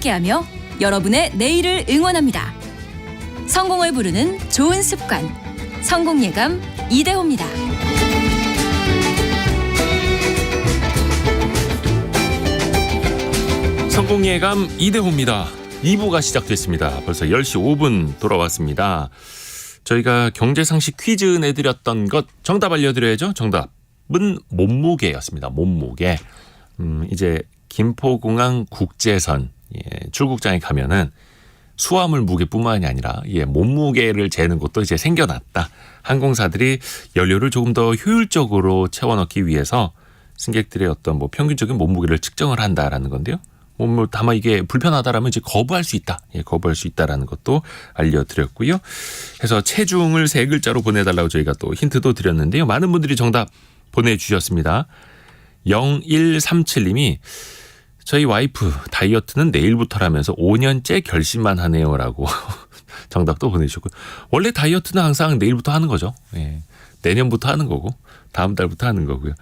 함께하며 여러분의 내일을 응원합니다. 성공을 부르는 좋은 습관, 성공예감 이대호입니다. 성공예감 이대호입니다. 2부가 시작됐습니다. 벌써 10시 5분 돌아왔습니다. 저희가 경제상식 퀴즈 내드렸던 것 정답 알려드려야죠. 정답은 몸무게였습니다. 몸무게. 이제 김포공항 국제선 출국장에 가면은 수화물 무게뿐만이 아니라 몸무게를 재는 곳도 이제 생겨났다. 항공사들이 연료를 조금 더 효율적으로 채워넣기 위해서 승객들의 어떤 평균적인 몸무게를 측정을 한다라는 건데요. 다만 이게 불편하다라면 이제 거부할 수 있다. 거부할 수 있다라는 것도 알려드렸고요. 그래서 체중을 세 글자로 보내달라고 저희가 또 힌트도 드렸는데요. 많은 분들이 정답 보내주셨습니다. 0137님이 저희 와이프 다이어트는 내일부터라면서 5년째 결심만 하네요라고 정답도 보내주셨고요. 원래 다이어트는 항상 내일부터 하는 거죠. 내년부터 하는 거고 다음 달부터 하는 거고요.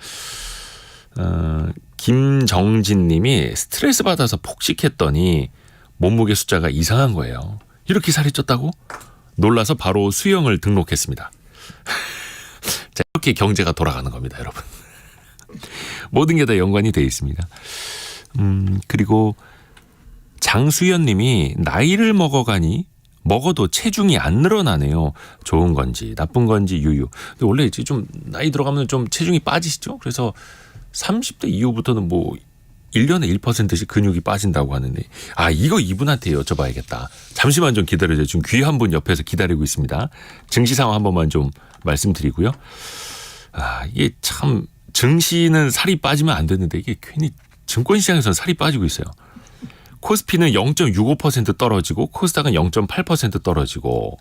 김정진 님이 스트레스 받아서 폭식했더니 몸무게 숫자가 이상한 거예요. 이렇게 살이 쪘다고? 놀라서 바로 수영을 등록했습니다. 자, 이렇게 경제가 돌아가는 겁니다, 여러분. 모든 게 다 연관이 되어 있습니다. 그리고 장수연 님이 나이를 먹어가니 먹어도 체중이 안 늘어나네요. 좋은 건지 나쁜 건지 유유. 근데 원래 이제 좀 나이 들어가면 좀 체중이 빠지시죠? 그래서 30대 이후부터는 1년에 1%씩 근육이 빠진다고 하는데 이거 이분한테 여쭤봐야겠다. 잠시만 좀 기다려주세요. 지금 귀한 분 옆에서 기다리고 있습니다. 증시 상황 한 번만 좀 말씀드리고요. 이게 참 증시는 살이 빠지면 안 되는데 이게 괜히 증권시장에서는 살이 빠지고 있어요. 코스피는 0.65% 떨어지고 코스닥은 0.8% 떨어지고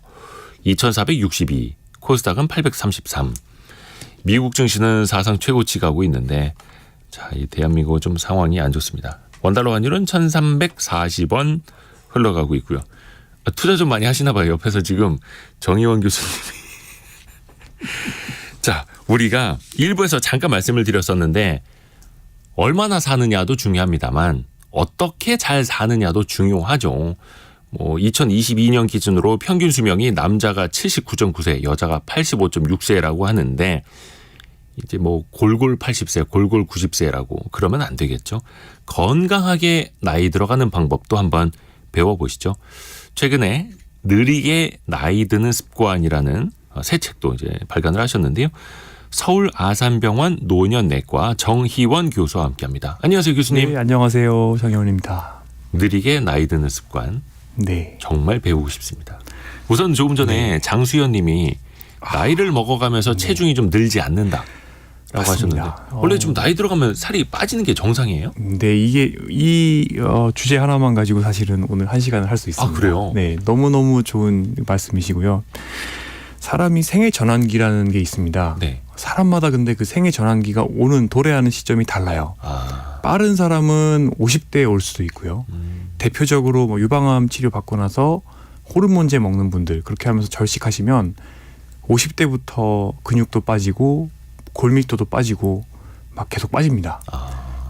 2462, 코스닥은 833. 미국 증시는 사상 최고치 가고 있는데 이 대한민국은 좀 상황이 안 좋습니다. 원달러 환율은 1340원 흘러가고 있고요. 투자 좀 많이 하시나 봐요. 옆에서 지금 정의원 교수님이. 자, 우리가 일부에서 잠깐 말씀을 드렸었는데 얼마나 사느냐도 중요합니다만 어떻게 잘 사느냐도 중요하죠. 2022년 기준으로 평균 수명이 남자가 79.9세, 여자가 85.6세라고 하는데 이제 골골 80세, 골골 90세라고 그러면 안 되겠죠. 건강하게 나이 들어가는 방법도 한번 배워보시죠. 최근에 느리게 나이 드는 습관이라는 새 책도 이제 발간을 하셨는데요. 서울 아산병원 노년내과 정희원 교수와 함께합니다. 안녕하세요, 교수님. 네, 안녕하세요, 정희원입니다. 느리게 나이 드는 습관. 네. 정말 배우고 싶습니다. 우선 조금 전에 장수연 님이 나이를 먹어가면서 체중이 좀 늘지 않는다라고 하셨는데 원래 좀 나이 들어가면 살이 빠지는 게 정상이에요? 네, 이게 이 주제 하나만 가지고 사실은 오늘 1시간을 할 수 있습니다. 그래요? 네, 너무너무 좋은 말씀이시고요. 사람이 생애 전환기라는 게 있습니다. 네. 사람마다 근데 그 생애 전환기가 오는 도래하는 시점이 달라요. 빠른 사람은 50대에 올 수도 있고요. 대표적으로 유방암 치료 받고 나서 호르몬제 먹는 분들 그렇게 하면서 절식하시면 50대부터 근육도 빠지고 골밀도도 빠지고 막 계속 빠집니다.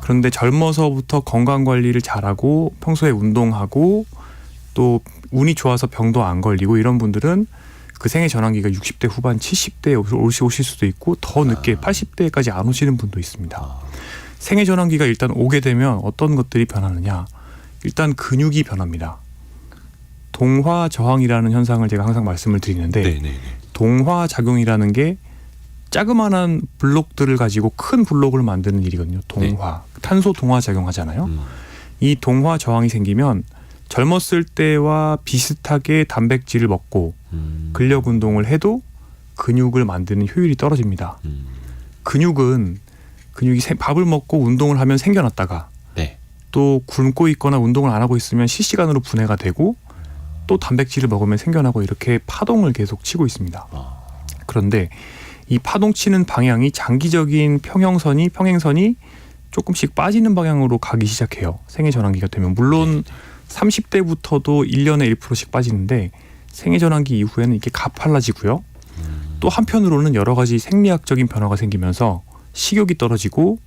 그런데 젊어서부터 건강관리를 잘하고 평소에 운동하고 또 운이 좋아서 병도 안 걸리고 이런 분들은 그 생애 전환기가 60대 후반 70대에 오실 수도 있고 더 늦게 80대까지 안 오시는 분도 있습니다. 생애 전환기가 일단 오게 되면 어떤 것들이 변하느냐. 일단 근육이 변합니다. 동화 저항이라는 현상을 제가 항상 말씀을 드리는데 동화 작용이라는 게 자그마한 블록들을 가지고 큰 블록을 만드는 일이거든요. 동화. 탄소 동화 작용하잖아요. 이 동화 저항이 생기면 젊었을 때와 비슷하게 단백질을 먹고 근력 운동을 해도 근육을 만드는 효율이 떨어집니다. 근육이 밥을 먹고 운동을 하면 생겨났다가 또 굶고 있거나 운동을 안 하고 있으면 실시간으로 분해가 되고 또 단백질을 먹으면 생겨나고 이렇게 파동을 계속 치고 있습니다. 그런데 이 파동 치는 방향이 장기적인 평행선이 조금씩 빠지는 방향으로 가기 시작해요. 생애 전환기가 되면. 물론 30대부터도 1년에 1%씩 빠지는데 생애 전환기 이후에는 이게 가팔라지고요. 또 한편으로는 여러 가지 생리학적인 변화가 생기면서 식욕이 떨어지고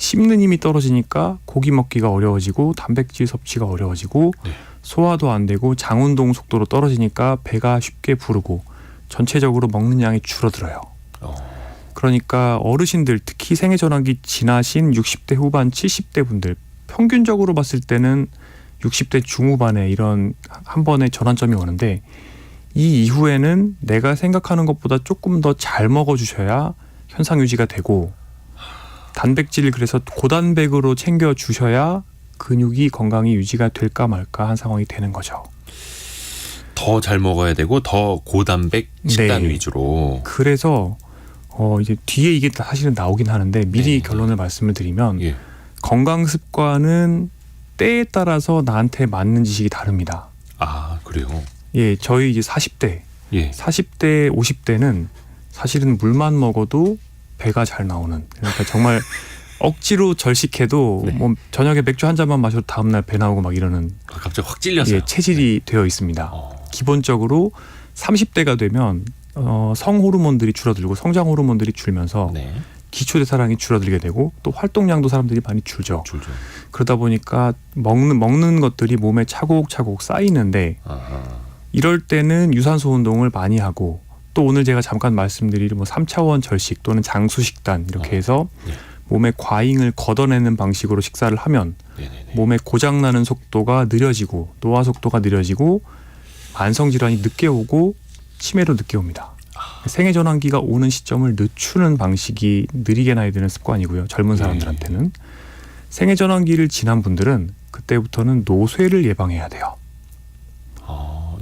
씹는 힘이 떨어지니까 고기 먹기가 어려워지고 단백질 섭취가 어려워지고 네. 소화도 안 되고 장 운동 속도로 떨어지니까 배가 쉽게 부르고 전체적으로 먹는 양이 줄어들어요. 그러니까 어르신들 특히 생애 전환기 지나신 60대 후반 70대 분들 평균적으로 봤을 때는 60대 중후반에 이런 한 번의 전환점이 오는데 이 이후에는 내가 생각하는 것보다 조금 더 잘 먹어주셔야 현상 유지가 되고 단백질을 그래서 고단백으로 챙겨 주셔야 근육이 건강히 유지가 될까 말까 한 상황이 되는 거죠. 더 잘 먹어야 되고 더 고단백 식단 네. 위주로. 그래서 이제 뒤에 이게 사실은 나오긴 하는데 미리 네. 결론을 말씀을 드리면 예. 건강 습관은 때에 따라서 나한테 맞는 지식이 다릅니다. 아 그래요. 예, 저희 이제 40대, 예. 40대, 50대는 사실은 물만 먹어도 배가 잘 나오는. 그러니까 정말 억지로 절식해도 네. 뭐 저녁에 맥주 한 잔만 마셔도 다음날 배 나오고 막 이러는 갑자기 확 찔려서요. 예, 체질이 되어 있습니다. 기본적으로 30대가 되면 성 호르몬들이 줄어들고 성장 호르몬들이 줄면서 네. 기초대사량이 줄어들게 되고 또 활동량도 사람들이 많이 줄죠. 줄죠. 그러다 보니까 먹는 것들이 몸에 차곡차곡 쌓이는데 아하. 이럴 때는 유산소 운동을 많이 하고 또 오늘 제가 잠깐 말씀드릴 뭐 3차원 절식 또는 장수 식단 이렇게 해서 네. 몸의 과잉을 걷어내는 방식으로 식사를 하면 네네네. 몸의 고장나는 속도가 느려지고 노화 속도가 느려지고 만성질환이 늦게 오고 치매로 늦게 옵니다. 생애 전환기가 오는 시점을 늦추는 방식이 느리게 나야 되는 습관이고요. 젊은 사람들한테는. 생애 전환기를 지난 분들은 그때부터는 노쇠를 예방해야 돼요.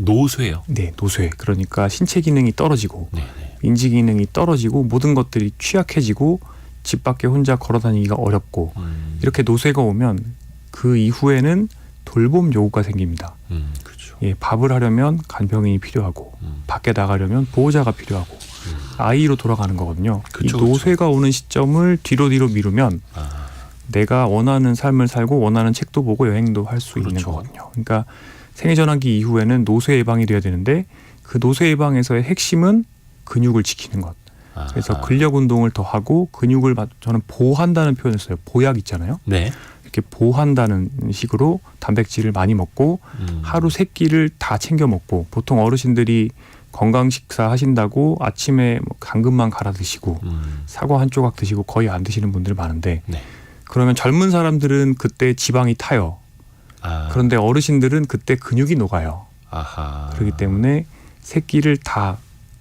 노쇠요. 네, 노쇠. 그러니까 신체 기능이 떨어지고 네네. 인지 기능이 떨어지고 모든 것들이 취약해지고 집 밖에 혼자 걸어 다니기가 어렵고 이렇게 노쇠가 오면 그 이후에는 돌봄 요구가 생깁니다. 그렇죠. 예, 밥을 하려면 간병인이 필요하고 밖에 나가려면 보호자가 필요하고 아이로 돌아가는 거거든요. 그쵸, 이 노쇠가 오는 시점을 뒤로 미루면 내가 원하는 삶을 살고 원하는 책도 보고 여행도 할 수 있는 그렇죠. 거거든요. 그러니까 생애 전환기 이후에는 노쇠 예방이 돼야 되는데 그 노쇠 예방에서의 핵심은 근육을 지키는 것. 그래서 근력 운동을 더 하고 근육을 저는 보호한다는 표현을 써요. 보약 있잖아요. 네. 이렇게 보호한다는 식으로 단백질을 많이 먹고 하루 3끼를 다 챙겨 먹고 보통 어르신들이 건강 식사 하신다고 아침에 뭐 당근만 갈아 드시고 사과 한 조각 드시고 거의 안 드시는 분들 많은데 네. 그러면 젊은 사람들은 그때 지방이 타요. 그런데 어르신들은 그때 근육이 녹아요. 아하. 그렇기 때문에 3끼를 다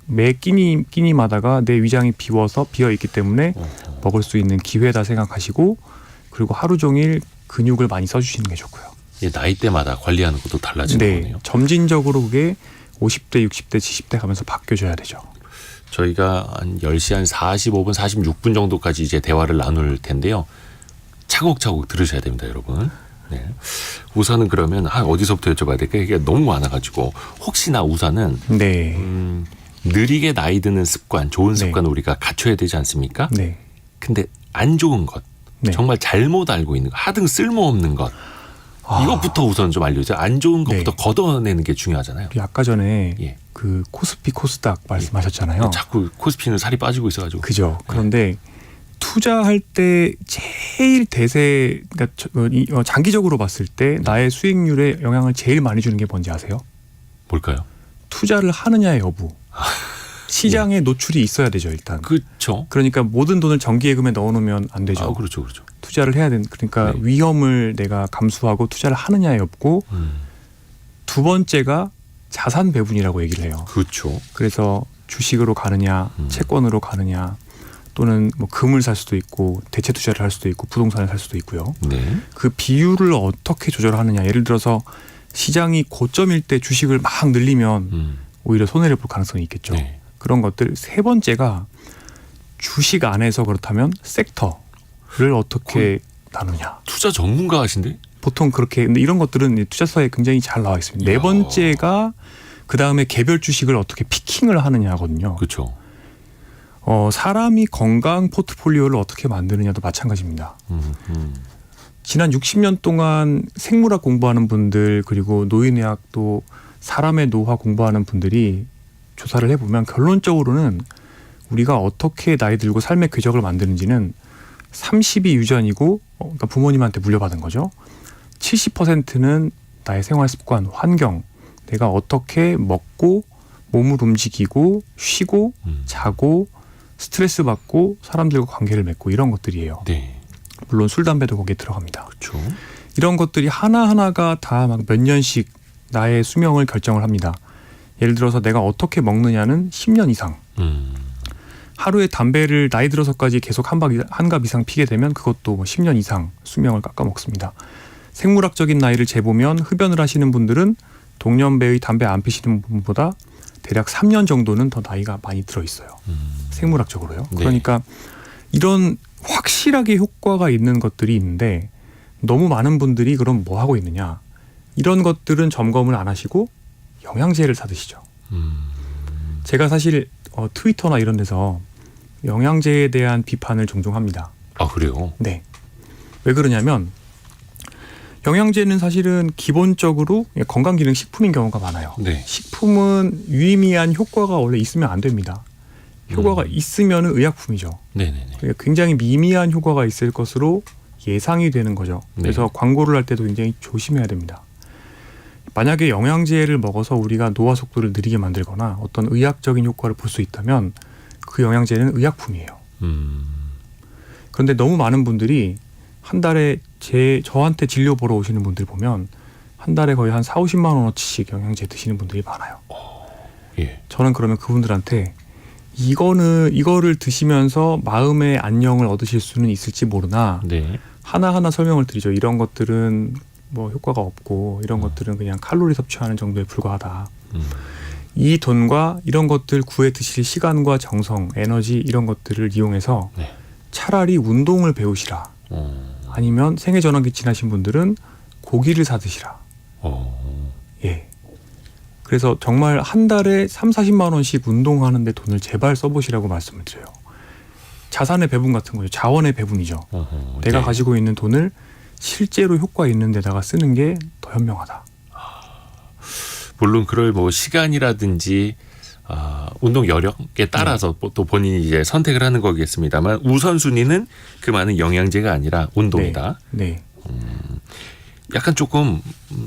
매 끼니마다가 내 위장이 비어 있기 때문에 먹을 수 있는 기회다 생각하시고 그리고 하루 종일 근육을 많이 써주시는 게 좋고요. 예, 나이대마다 관리하는 것도 달라지는 네, 거네요. 점진적으로 그게 50대, 60대, 70대 가면서 바뀌어져야 되죠. 저희가 한 10시 한 45분, 46분 정도까지 이제 대화를 나눌 텐데요. 차곡차곡 들으셔야 됩니다, 여러분. 네. 우선은 그러면 어디서부터 여쭤봐야 될까? 이게 너무 많아가지고 혹시나 우선은 네, 느리게 나이 드는 습관, 좋은 네. 습관을 우리가 갖춰야 되지 않습니까? 네, 근데 안 좋은 것, 네. 정말 잘못 알고 있는 것, 하등 쓸모없는 것 이것부터 우선 좀 알려줘요. 안 좋은 것부터 네. 걷어내는 게 중요하잖아요. 우리 아까 전에 예. 그 코스피 코스닥 말씀하셨잖아요. 자꾸 코스피는 살이 빠지고 있어가지고. 그죠. 그런데 투자할 때 제일 대세, 그러니까 장기적으로 봤을 때 나의 수익률에 영향을 제일 많이 주는 게 뭔지 아세요? 뭘까요? 투자를 하느냐의 여부. 시장에 노출이 있어야 되죠, 일단. 그렇죠. 그러니까 모든 돈을 정기예금에 넣어놓으면 안 되죠. 그렇죠, 그렇죠. 투자를 해야 되는. 그러니까 네. 위험을 내가 감수하고 투자를 하느냐의 여부고 두 번째가 자산 배분이라고 얘기를 해요. 그렇죠. 그래서 주식으로 가느냐, 채권으로 가느냐, 또는 뭐 금을 살 수도 있고 대체 투자를 할 수도 있고 부동산을 살 수도 있고요. 네. 그 비율을 어떻게 조절하느냐. 예를 들어서 시장이 고점일 때 주식을 막 늘리면 오히려 손해를 볼 가능성이 있겠죠. 네. 그런 것들. 세 번째가 주식 안에서 그렇다면 섹터를 어떻게 나누냐. 투자 전문가 하신데? 보통 그렇게. 근데 이런 것들은 투자서에 굉장히 잘 나와 있습니다. 이야. 네 번째가 그 다음에 개별 주식을 어떻게 피킹을 하느냐거든요. 그렇죠. 사람이 건강 포트폴리오를 어떻게 만드느냐도 마찬가지입니다. 지난 60년 동안 생물학 공부하는 분들 그리고 노인의학 또 사람의 노화 공부하는 분들이 조사를 해보면 결론적으로는 우리가 어떻게 나이 들고 삶의 궤적을 만드는지는 30이 유전이고 그러니까 부모님한테 물려받은 거죠. 70%는 나의 생활 습관, 환경, 내가 어떻게 먹고 몸을 움직이고 쉬고 자고 스트레스 받고 사람들과 관계를 맺고 이런 것들이에요. 네. 물론 술, 담배도 거기에 들어갑니다. 그렇죠. 이런 것들이 하나하나가 다 막 몇 년씩 나의 수명을 결정을 합니다. 예를 들어서 내가 어떻게 먹느냐는 10년 이상. 하루에 담배를 나이 들어서까지 계속 한 갑 이상 피게 되면 그것도 뭐 10년 이상 수명을 깎아먹습니다. 생물학적인 나이를 재보면 흡연을 하시는 분들은 동년배의 담배 안 피시는 분보다 대략 3년 정도는 더 나이가 많이 들어있어요. 생물학적으로요. 네. 그러니까 이런 확실하게 효과가 있는 것들이 있는데 너무 많은 분들이 그럼 뭐 하고 있느냐. 이런 것들은 점검을 안 하시고 영양제를 사 드시죠. 제가 사실 트위터나 이런 데서 영양제에 대한 비판을 종종 합니다. 아, 그래요? 네. 왜 그러냐면 영양제는 사실은 기본적으로 건강기능식품인 경우가 많아요. 네. 식품은 유의미한 효과가 원래 있으면 안 됩니다. 효과가 있으면 의약품이죠. 네네네. 그러니까 굉장히 미미한 효과가 있을 것으로 예상이 되는 거죠. 그래서 네. 광고를 할 때도 굉장히 조심해야 됩니다. 만약에 영양제를 먹어서 우리가 노화 속도를 느리게 만들거나 어떤 의학적인 효과를 볼 수 있다면 그 영양제는 의약품이에요. 그런데 너무 많은 분들이 한 달에 저한테 진료 보러 오시는 분들 보면 한 달에 거의 한 4-50만 원어치씩 영양제 드시는 분들이 많아요. 예. 저는 그러면 그분들한테 이거를 드시면서 마음의 안녕을 얻으실 수는 있을지 모르나 네. 하나하나 설명을 드리죠. 이런 것들은 뭐 효과가 없고 이런 것들은 그냥 칼로리 섭취하는 정도에 불과하다. 이 돈과 이런 것들 구해 드실 시간과 정성, 에너지 이런 것들을 이용해서 네. 차라리 운동을 배우시라. 아니면 생애 전환기 지나신 분들은 고기를 사 드시라. 예. 그래서 정말 한 달에 30-40만 원씩 운동하는데 돈을 제발 써보시라고 말씀을 드려요. 자산의 배분 같은 거죠. 자원의 배분이죠. 내가 네. 가지고 있는 돈을 실제로 효과 있는 데다가 쓰는 게 더 현명하다. 물론 그럴 뭐 시간이라든지 운동 여력에 따라서 또 본인이 이제 선택을 하는 거겠습니다만 우선순위는 그 많은 영양제가 아니라 운동이다. 네. 약간 조금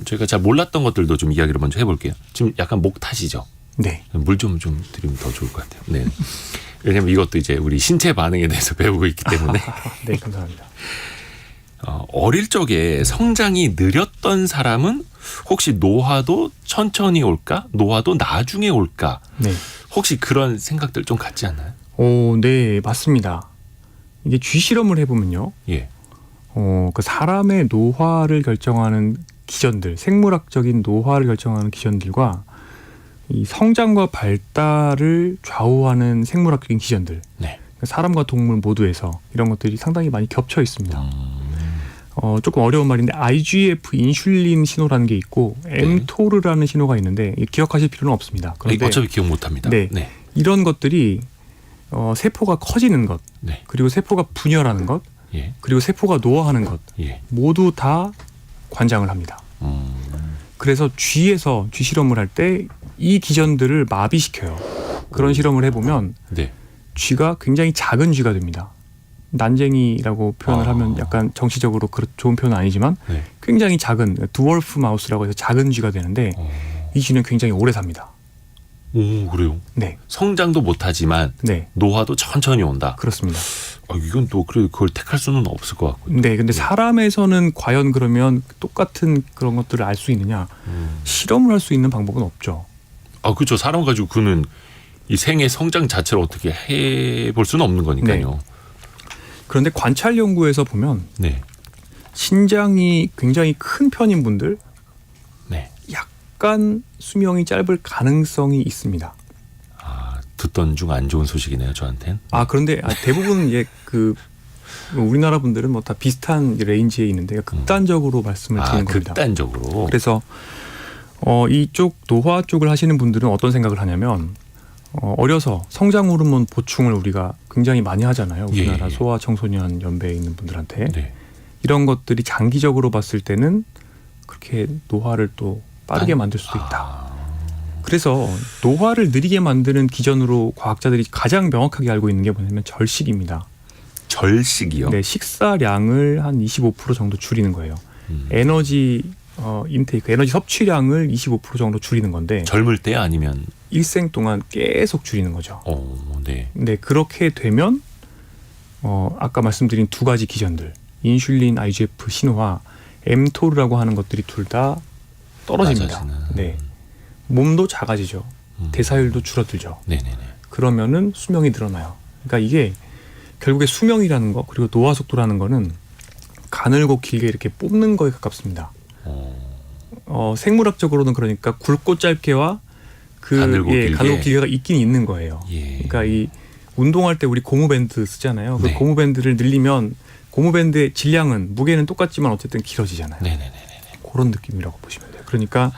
저희가 잘 몰랐던 것들도 좀 이야기를 먼저 해볼게요. 지금 약간 목 타시죠? 네. 물 좀 드리면 더 좋을 것 같아요. 네. 왜냐하면 이것도 이제 우리 신체 반응에 대해서 배우고 있기 때문에. 네, 감사합니다. 어릴 적에 성장이 느렸던 사람은 혹시 노화도 천천히 올까? 노화도 나중에 올까? 네. 혹시 그런 생각들 좀 같지 않나요? 네, 맞습니다. 이게 쥐실험을 해보면요. 예. 그 사람의 노화를 결정하는 기전들, 생물학적인 노화를 결정하는 기전들과 이 성장과 발달을 좌우하는 생물학적인 기전들, 네. 사람과 동물 모두에서 이런 것들이 상당히 많이 겹쳐 있습니다. 조금 어려운 말인데 IGF 인슐린 신호라는 게 있고 mTOR라는 신호가 있는데 기억하실 필요는 없습니다. 그런데 어차피 기억 못합니다. 네. 이런 것들이 세포가 커지는 것, 네. 그리고 세포가 분열하는 것, 예. 그리고 세포가 노화하는 것 예. 모두 다 관장을 합니다. 그래서 쥐에서 쥐 실험을 할 때 이 기전들을 마비시켜요. 그런 실험을 해보면 네. 쥐가 굉장히 작은 쥐가 됩니다. 난쟁이라고 표현을 하면 약간 정치적으로 좋은 표현은 아니지만 네. 굉장히 작은 드월프 마우스라고 해서 작은 쥐가 되는데 이 쥐는 굉장히 오래 삽니다. 오, 그래요? 네. 성장도 못하지만 네. 노화도 천천히 온다. 그렇습니다. 이건 또 그걸 택할 수는 없을 것 같고요. 네, 근데 사람에서는 과연 그러면 똑같은 그런 것들을 알 수 있느냐? 실험을 할 수 있는 방법은 없죠. 그렇죠. 사람 가지고 그는 이 생의 성장 자체를 어떻게 해볼 수는 없는 거니까요. 네. 그런데 관찰 연구에서 보면 네. 신장이 굉장히 큰 편인 분들 네. 약간 수명이 짧을 가능성이 있습니다. 듣던 중 안 좋은 소식이네요, 저한텐. 그런데 대부분 우리나라 분들은 뭐 다 비슷한 레인지에 있는데 극단적으로 말씀을 드리는 겁니다. 극단적으로. 그래서 이쪽 노화 쪽을 하시는 분들은 어떤 생각을 하냐면 어려서 성장 호르몬 보충을 우리가 굉장히 많이 하잖아요. 우리나라 예. 소아 청소년 연배에 있는 분들한테 네. 이런 것들이 장기적으로 봤을 때는 그렇게 노화를 또 빠르게 만들 수도 있다. 그래서 노화를 느리게 만드는 기전으로 과학자들이 가장 명확하게 알고 있는 게 뭐냐면 절식입니다. 절식이요? 네, 식사량을 한 25% 정도 줄이는 거예요. 에너지 인테이크, 에너지 섭취량을 25% 정도 줄이는 건데 젊을 때 아니면 일생 동안 계속 줄이는 거죠. 네. 네, 그렇게 되면 아까 말씀드린 두 가지 기전들, 인슐린, IGF 신호와 mTOR라고 하는 것들이 둘 다 떨어집니다. 낮아지는. 네, 몸도 작아지죠. 대사율도 줄어들죠. 네네네. 그러면은 수명이 늘어나요. 그러니까 이게 결국에 수명이라는 거 그리고 노화 속도라는 거는 가늘고 길게 이렇게 뽑는 거에 가깝습니다. 생물학적으로는 그러니까 굵고 짧게와 가늘고 길게. 가늘고 길게가 있긴 있는 거예요. 예. 그러니까 이 운동할 때 우리 고무밴드 쓰잖아요. 그 네. 고무밴드를 늘리면 고무밴드의 질량은 무게는 똑같지만 어쨌든 길어지잖아요. 네네네. 그런 느낌이라고 보시면 돼요. 그러니까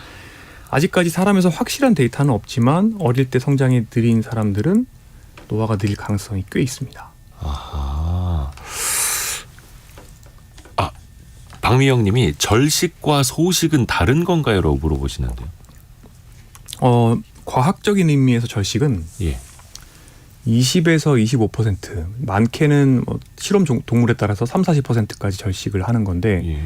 아직까지 사람에서 확실한 데이터는 없지만 어릴 때 성장이 느린 사람들은 노화가 느릴 가능성이 꽤 있습니다. 아하. 박미영님이 절식과 소식은 다른 건가요?라고 물어보시는데요. 과학적인 의미에서 절식은 예. 20에서 25%, 많게는 실험 동물에 따라서 30-40%까지 절식을 하는 건데 예.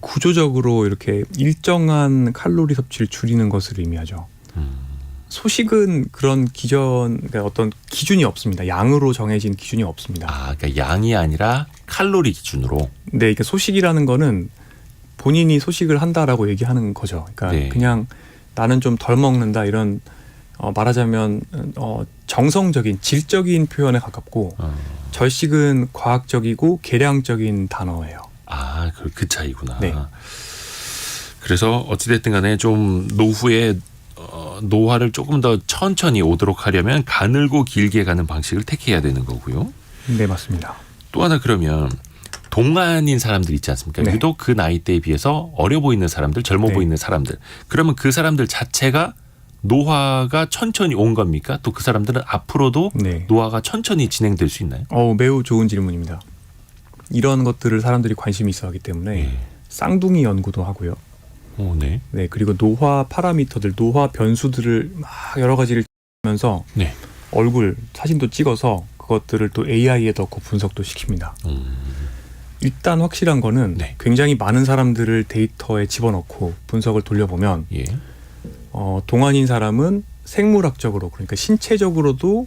구조적으로 이렇게 일정한 칼로리 섭취를 줄이는 것을 의미하죠. 소식은 그런 그러니까 어떤 기준이 없습니다. 양으로 정해진 기준이 없습니다. 그러니까 양이 아니라 칼로리 기준으로. 네, 그러니까 소식이라는 거는 본인이 소식을 한다라고 얘기하는 거죠. 그러니까 네. 그냥 나는 좀 덜 먹는다 이런 말하자면 정성적인 질적인 표현에 가깝고 절식은 과학적이고 계량적인 단어예요. 그 차이구나. 네. 그래서 어찌됐든 간에 좀 노후에 노화를 조금 더 천천히 오도록 하려면 가늘고 길게 가는 방식을 택해야 되는 거고요. 네, 맞습니다. 또 하나 그러면 동안인 사람들 있지 않습니까? 네. 유독 그 나이대에 비해서 어려 보이는 사람들, 젊어 네. 보이는 사람들. 그러면 그 사람들 자체가 노화가 천천히 온 겁니까? 또 그 사람들은 앞으로도 네. 노화가 천천히 진행될 수 있나요? 매우 좋은 질문입니다. 이런 것들을 사람들이 관심이 있어하기 때문에 예. 쌍둥이 연구도 하고요. 네. 네, 그리고 노화 파라미터들, 노화 변수들을 막 여러 가지를 하면서 네. 얼굴 사진도 찍어서 그것들을 또 AI에 넣고 분석도 시킵니다. 일단 확실한 거는 네. 굉장히 많은 사람들을 데이터에 집어넣고 분석을 돌려보면 예. 동안인 사람은 생물학적으로 그러니까 신체적으로도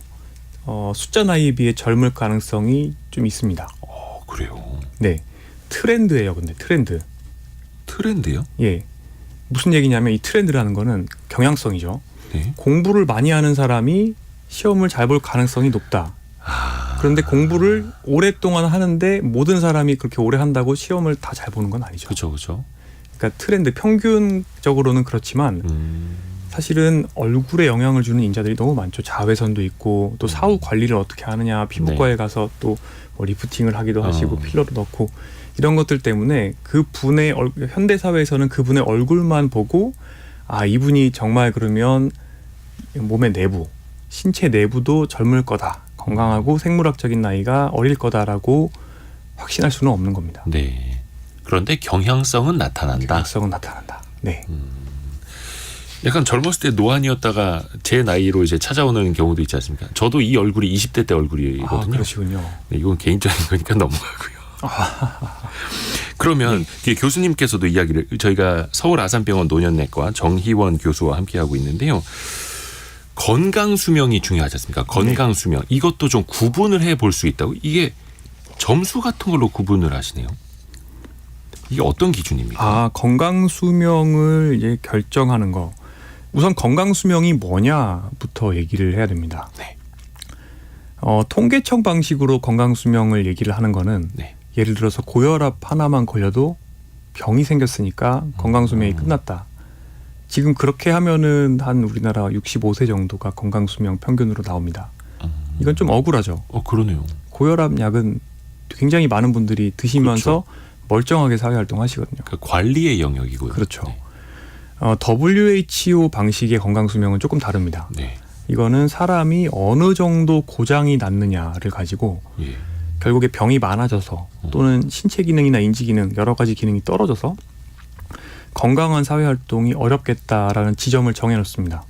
숫자 나이에 비해 젊을 가능성이 좀 있습니다. 그래요. 네, 트렌드예요. 근데 트렌드요? 예, 무슨 얘기냐면 이 트렌드라는 거는 경향성이죠. 네. 공부를 많이 하는 사람이 시험을 잘 볼 가능성이 높다. 그런데 공부를 오랫동안 하는데 모든 사람이 그렇게 오래 한다고 시험을 다 잘 보는 건 아니죠. 그렇죠. 그러니까 트렌드 평균적으로는 그렇지만 사실은 얼굴에 영향을 주는 인자들이 너무 많죠. 자외선도 있고 또 사후 관리를 어떻게 하느냐, 피부과에 가서 또 뭐 리프팅을 하기도 하시고 필러도 넣고 이런 것들 때문에 그 분의 현대 사회에서는 그분의 얼굴만 보고 이분이 정말 그러면 몸의 내부, 신체 내부도 젊을 거다, 건강하고 생물학적인 나이가 어릴 거다라고 확신할 수는 없는 겁니다. 네. 그런데 경향성은 나타난다. 경향성은 나타난다. 네. 약간 젊었을 때 노안이었다가 제 나이로 이제 찾아오는 경우도 있지 않습니까? 저도 이 얼굴이 20대 때 얼굴이거든요. 그러시군요. 네, 이건 개인적인 거니까 넘어가고요. 그러면 교수님께서도 이야기를 저희가 서울 아산병원 노년내과 정희원 교수와 함께하고 있는데요. 건강 수명이 중요하지 않습니까? 건강 수명. 이것도 좀 구분을 해볼 수 있다고. 이게 점수 같은 걸로 구분을 하시네요. 이게 어떤 기준입니까? 건강 수명을 이제 결정하는 거. 우선 건강 수명이 뭐냐부터 얘기를 해야 됩니다. 네. 통계청 방식으로 건강 수명을 얘기를 하는 거는 네. 예를 들어서 고혈압 하나만 걸려도 병이 생겼으니까 건강 수명이 끝났다. 지금 그렇게 하면은 한 우리나라 65세 정도가 건강 수명 평균으로 나옵니다. 이건 좀 억울하죠. 그러네요. 고혈압 약은 굉장히 많은 분들이 드시면서 멀쩡하게 사회 활동하시거든요. 그 관리의 영역이고요. 그렇죠. 네. WHO 방식의 건강 수명은 조금 다릅니다. 네. 이거는 사람이 어느 정도 고장이 났느냐를 가지고 예. 결국에 병이 많아져서 또는 신체 기능이나 인지 기능 여러 가지 기능이 떨어져서 건강한 사회 활동이 어렵겠다라는 지점을 정해놓습니다.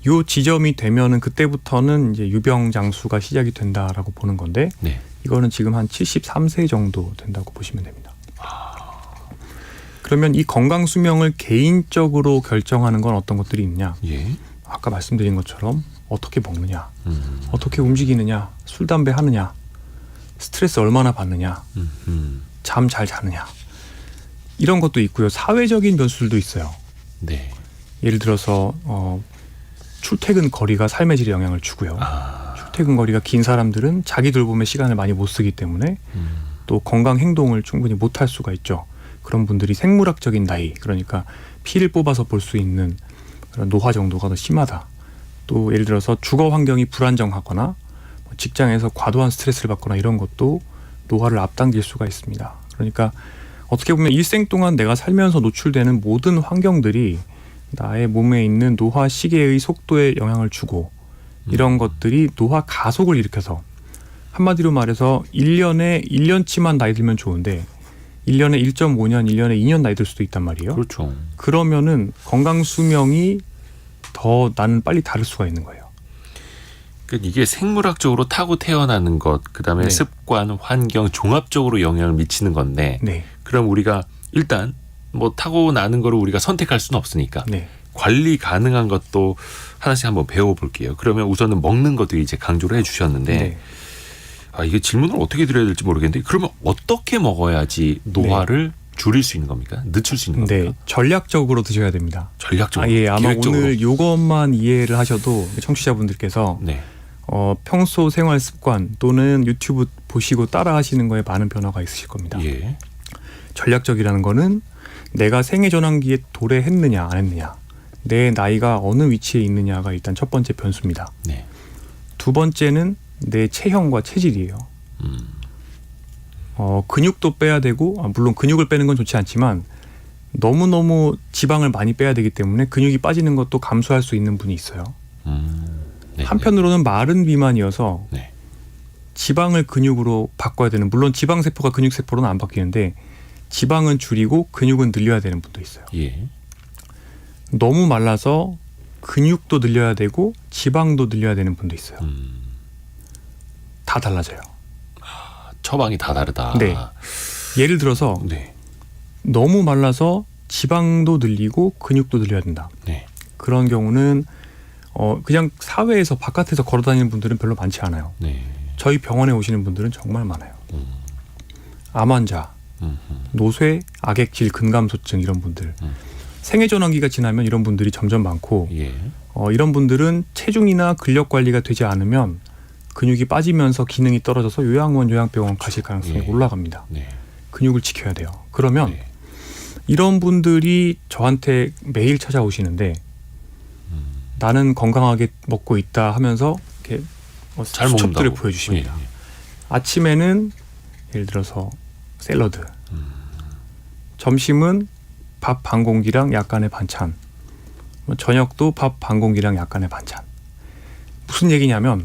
요 지점이 되면은 그때부터는 이제 유병 장수가 시작이 된다라고 보는 건데 네. 이거는 지금 한 73세 정도 된다고 보시면 됩니다. 그러면 이 건강 수명을 개인적으로 결정하는 건 어떤 것들이 있냐? 예. 아까 말씀드린 것처럼 어떻게 먹느냐, 어떻게 움직이느냐, 술, 담배 하느냐, 스트레스 얼마나 받느냐, 잠 잘 자느냐 이런 것도 있고요. 사회적인 변수들도 있어요. 네. 예를 들어서 출퇴근 거리가 삶의 질에 영향을 주고요. 출퇴근 거리가 긴 사람들은 자기 돌봄에 시간을 많이 못 쓰기 때문에 또 건강 행동을 충분히 못 할 수가 있죠. 그런 분들이 생물학적인 나이, 그러니까 피를 뽑아서 볼 수 있는 그런 노화 정도가 더 심하다. 또 예를 들어서 주거 환경이 불안정하거나 직장에서 과도한 스트레스를 받거나 이런 것도 노화를 앞당길 수가 있습니다. 그러니까 어떻게 보면 일생 동안 내가 살면서 노출되는 모든 환경들이 나의 몸에 있는 노화 시계의 속도에 영향을 주고 이런 것들이 노화 가속을 일으켜서 한마디로 말해서 1년에 1년치만 나이 들면 좋은데 1년에 1.5년, 1년에 2년 나이 들 수도 있단 말이에요. 그렇죠. 그러면은 건강 수명이 더 나는 빨리 다를 수가 있는 거예요. 그러니까 이게 생물학적으로 타고 태어나는 것, 그다음에 네. 습관, 환경 종합적으로 영향을 미치는 건데 네. 그럼 우리가 일단 뭐 타고 나는 거를 우리가 선택할 수는 없으니까 네. 관리 가능한 것도 하나씩 한번 배워볼게요. 그러면 우선은 먹는 것도 이제 강조를 해주셨는데 네. 이게 질문을 어떻게 드려야 될지 모르겠는데 그러면 어떻게 먹어야지 노화를 줄일 수 있는 겁니까? 늦출 수 있는 겁니까? 네. 전략적으로 드셔야 됩니다. 전략적으로. 예, 아마 계획적으로. 오늘 요것만 이해를 하셔도 청취자분들께서 네. 평소 생활 습관 또는 유튜브 보시고 따라 하시는 거에 많은 변화가 있으실 겁니다. 예. 전략적이라는 거는 내가 생애 전환기에 도래했느냐 안 했느냐, 내 나이가 어느 위치에 있느냐가 일단 첫 번째 변수입니다. 네. 두 번째는 내 체형과 체질이에요. 근육도 빼야 되고 물론 근육을 빼는 건 좋지 않지만 너무너무 지방을 많이 빼야 되기 때문에 근육이 빠지는 것도 감수할 수 있는 분이 있어요. 네. 한편으로는 마른 비만이어서 네. 지방을 근육으로 바꿔야 되는, 물론 지방세포가 근육세포로는 안 바뀌는데 지방은 줄이고 근육은 늘려야 되는 분도 있어요. 예. 너무 말라서 근육도 늘려야 되고 지방도 늘려야 되는 분도 있어요. 다 달라져요. 처방이 다 다르다. 네. 예를 들어서 네. 너무 말라서 지방도 늘리고 근육도 늘려야 된다. 네. 그런 경우는 그냥 사회에서 바깥에서 걸어다니는 분들은 별로 많지 않아요. 네. 저희 병원에 오시는 분들은 정말 많아요. 암 환자, 노쇠, 악액질, 근감소증 이런 분들. 생애 전환기가 지나면 이런 분들이 점점 많고 예. 이런 분들은 체중이나 근력 관리가 되지 않으면 근육이 빠지면서 기능이 떨어져서 요양원, 요양병원 가실 가능성이 예. 올라갑니다. 네. 근육을 지켜야 돼요. 그러면 네. 이런 분들이 저한테 매일 찾아오시는데 나는 건강하게 먹고 있다 하면서 이렇게 잘 수첩들을 먹는다고. 보여주십니다. 예. 아침에는 예를 들어서 샐러드, 점심은 밥 반 공기랑 약간의 반찬, 저녁도 밥 반 공기랑 약간의 반찬. 무슨 얘기냐면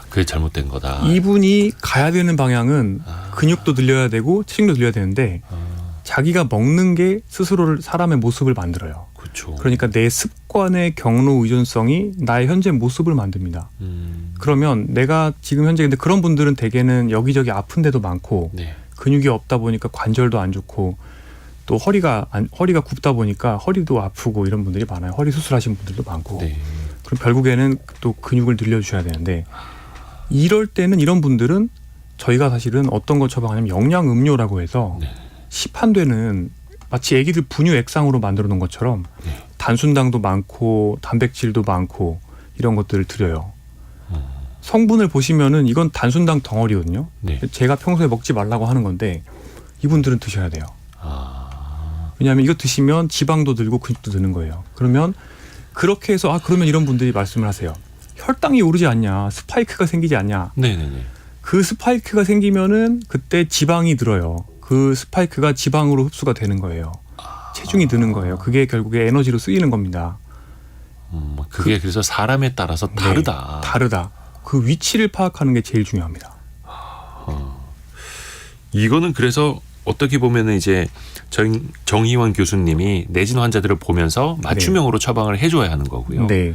그게 잘못된 거다. 이분이 가야 되는 방향은 근육도 늘려야 되고 체중도 늘려야 되는데 자기가 먹는 게 스스로를, 사람의 모습을 만들어요. 그렇죠. 그러니까 내 습관의 경로 의존성이 나의 현재 모습을 만듭니다. 그러면 내가 지금 현재, 근데 그런 분들은 대개는 여기저기 아픈 데도 많고 네. 근육이 없다 보니까 관절도 안 좋고 또 허리가 굽다 보니까 허리도 아프고 이런 분들이 많아요. 허리 수술하신 분들도 많고. 네. 그럼 결국에는 또 근육을 늘려주셔야 되는데 이럴 때는, 이런 분들은 저희가 사실은 어떤 거 처방하냐면 영양 음료라고 해서 네. 시판되는, 마치 애기들 분유 액상으로 만들어 놓은 것처럼 네. 단순당도 많고 단백질도 많고 이런 것들을 드려요. 성분을 보시면은 이건 단순당 덩어리거든요. 네. 제가 평소에 먹지 말라고 하는 건데 이분들은 드셔야 돼요. 아. 왜냐하면 이거 드시면 지방도 늘고 근육도 느는 거예요. 그러면 그렇게 해서 그러면 이런 분들이 말씀을 하세요. 혈당이 오르지 않냐, 스파이크가 생기지 않냐. 네네네. 그 스파이크가 생기면은 그때 지방이 늘어요. 그 스파이크가 지방으로 흡수가 되는 거예요. 체중이 느는 거예요. 그게 결국에 에너지로 쓰이는 겁니다. 그게 그래서 사람에 따라서 다르다. 네, 다르다. 그 위치를 파악하는 게 제일 중요합니다. 이거는 그래서 어떻게 보면은 이제 정희원 교수님이 내진 환자들을 보면서 맞춤형으로 처방을 해줘야 하는 거고요. 네.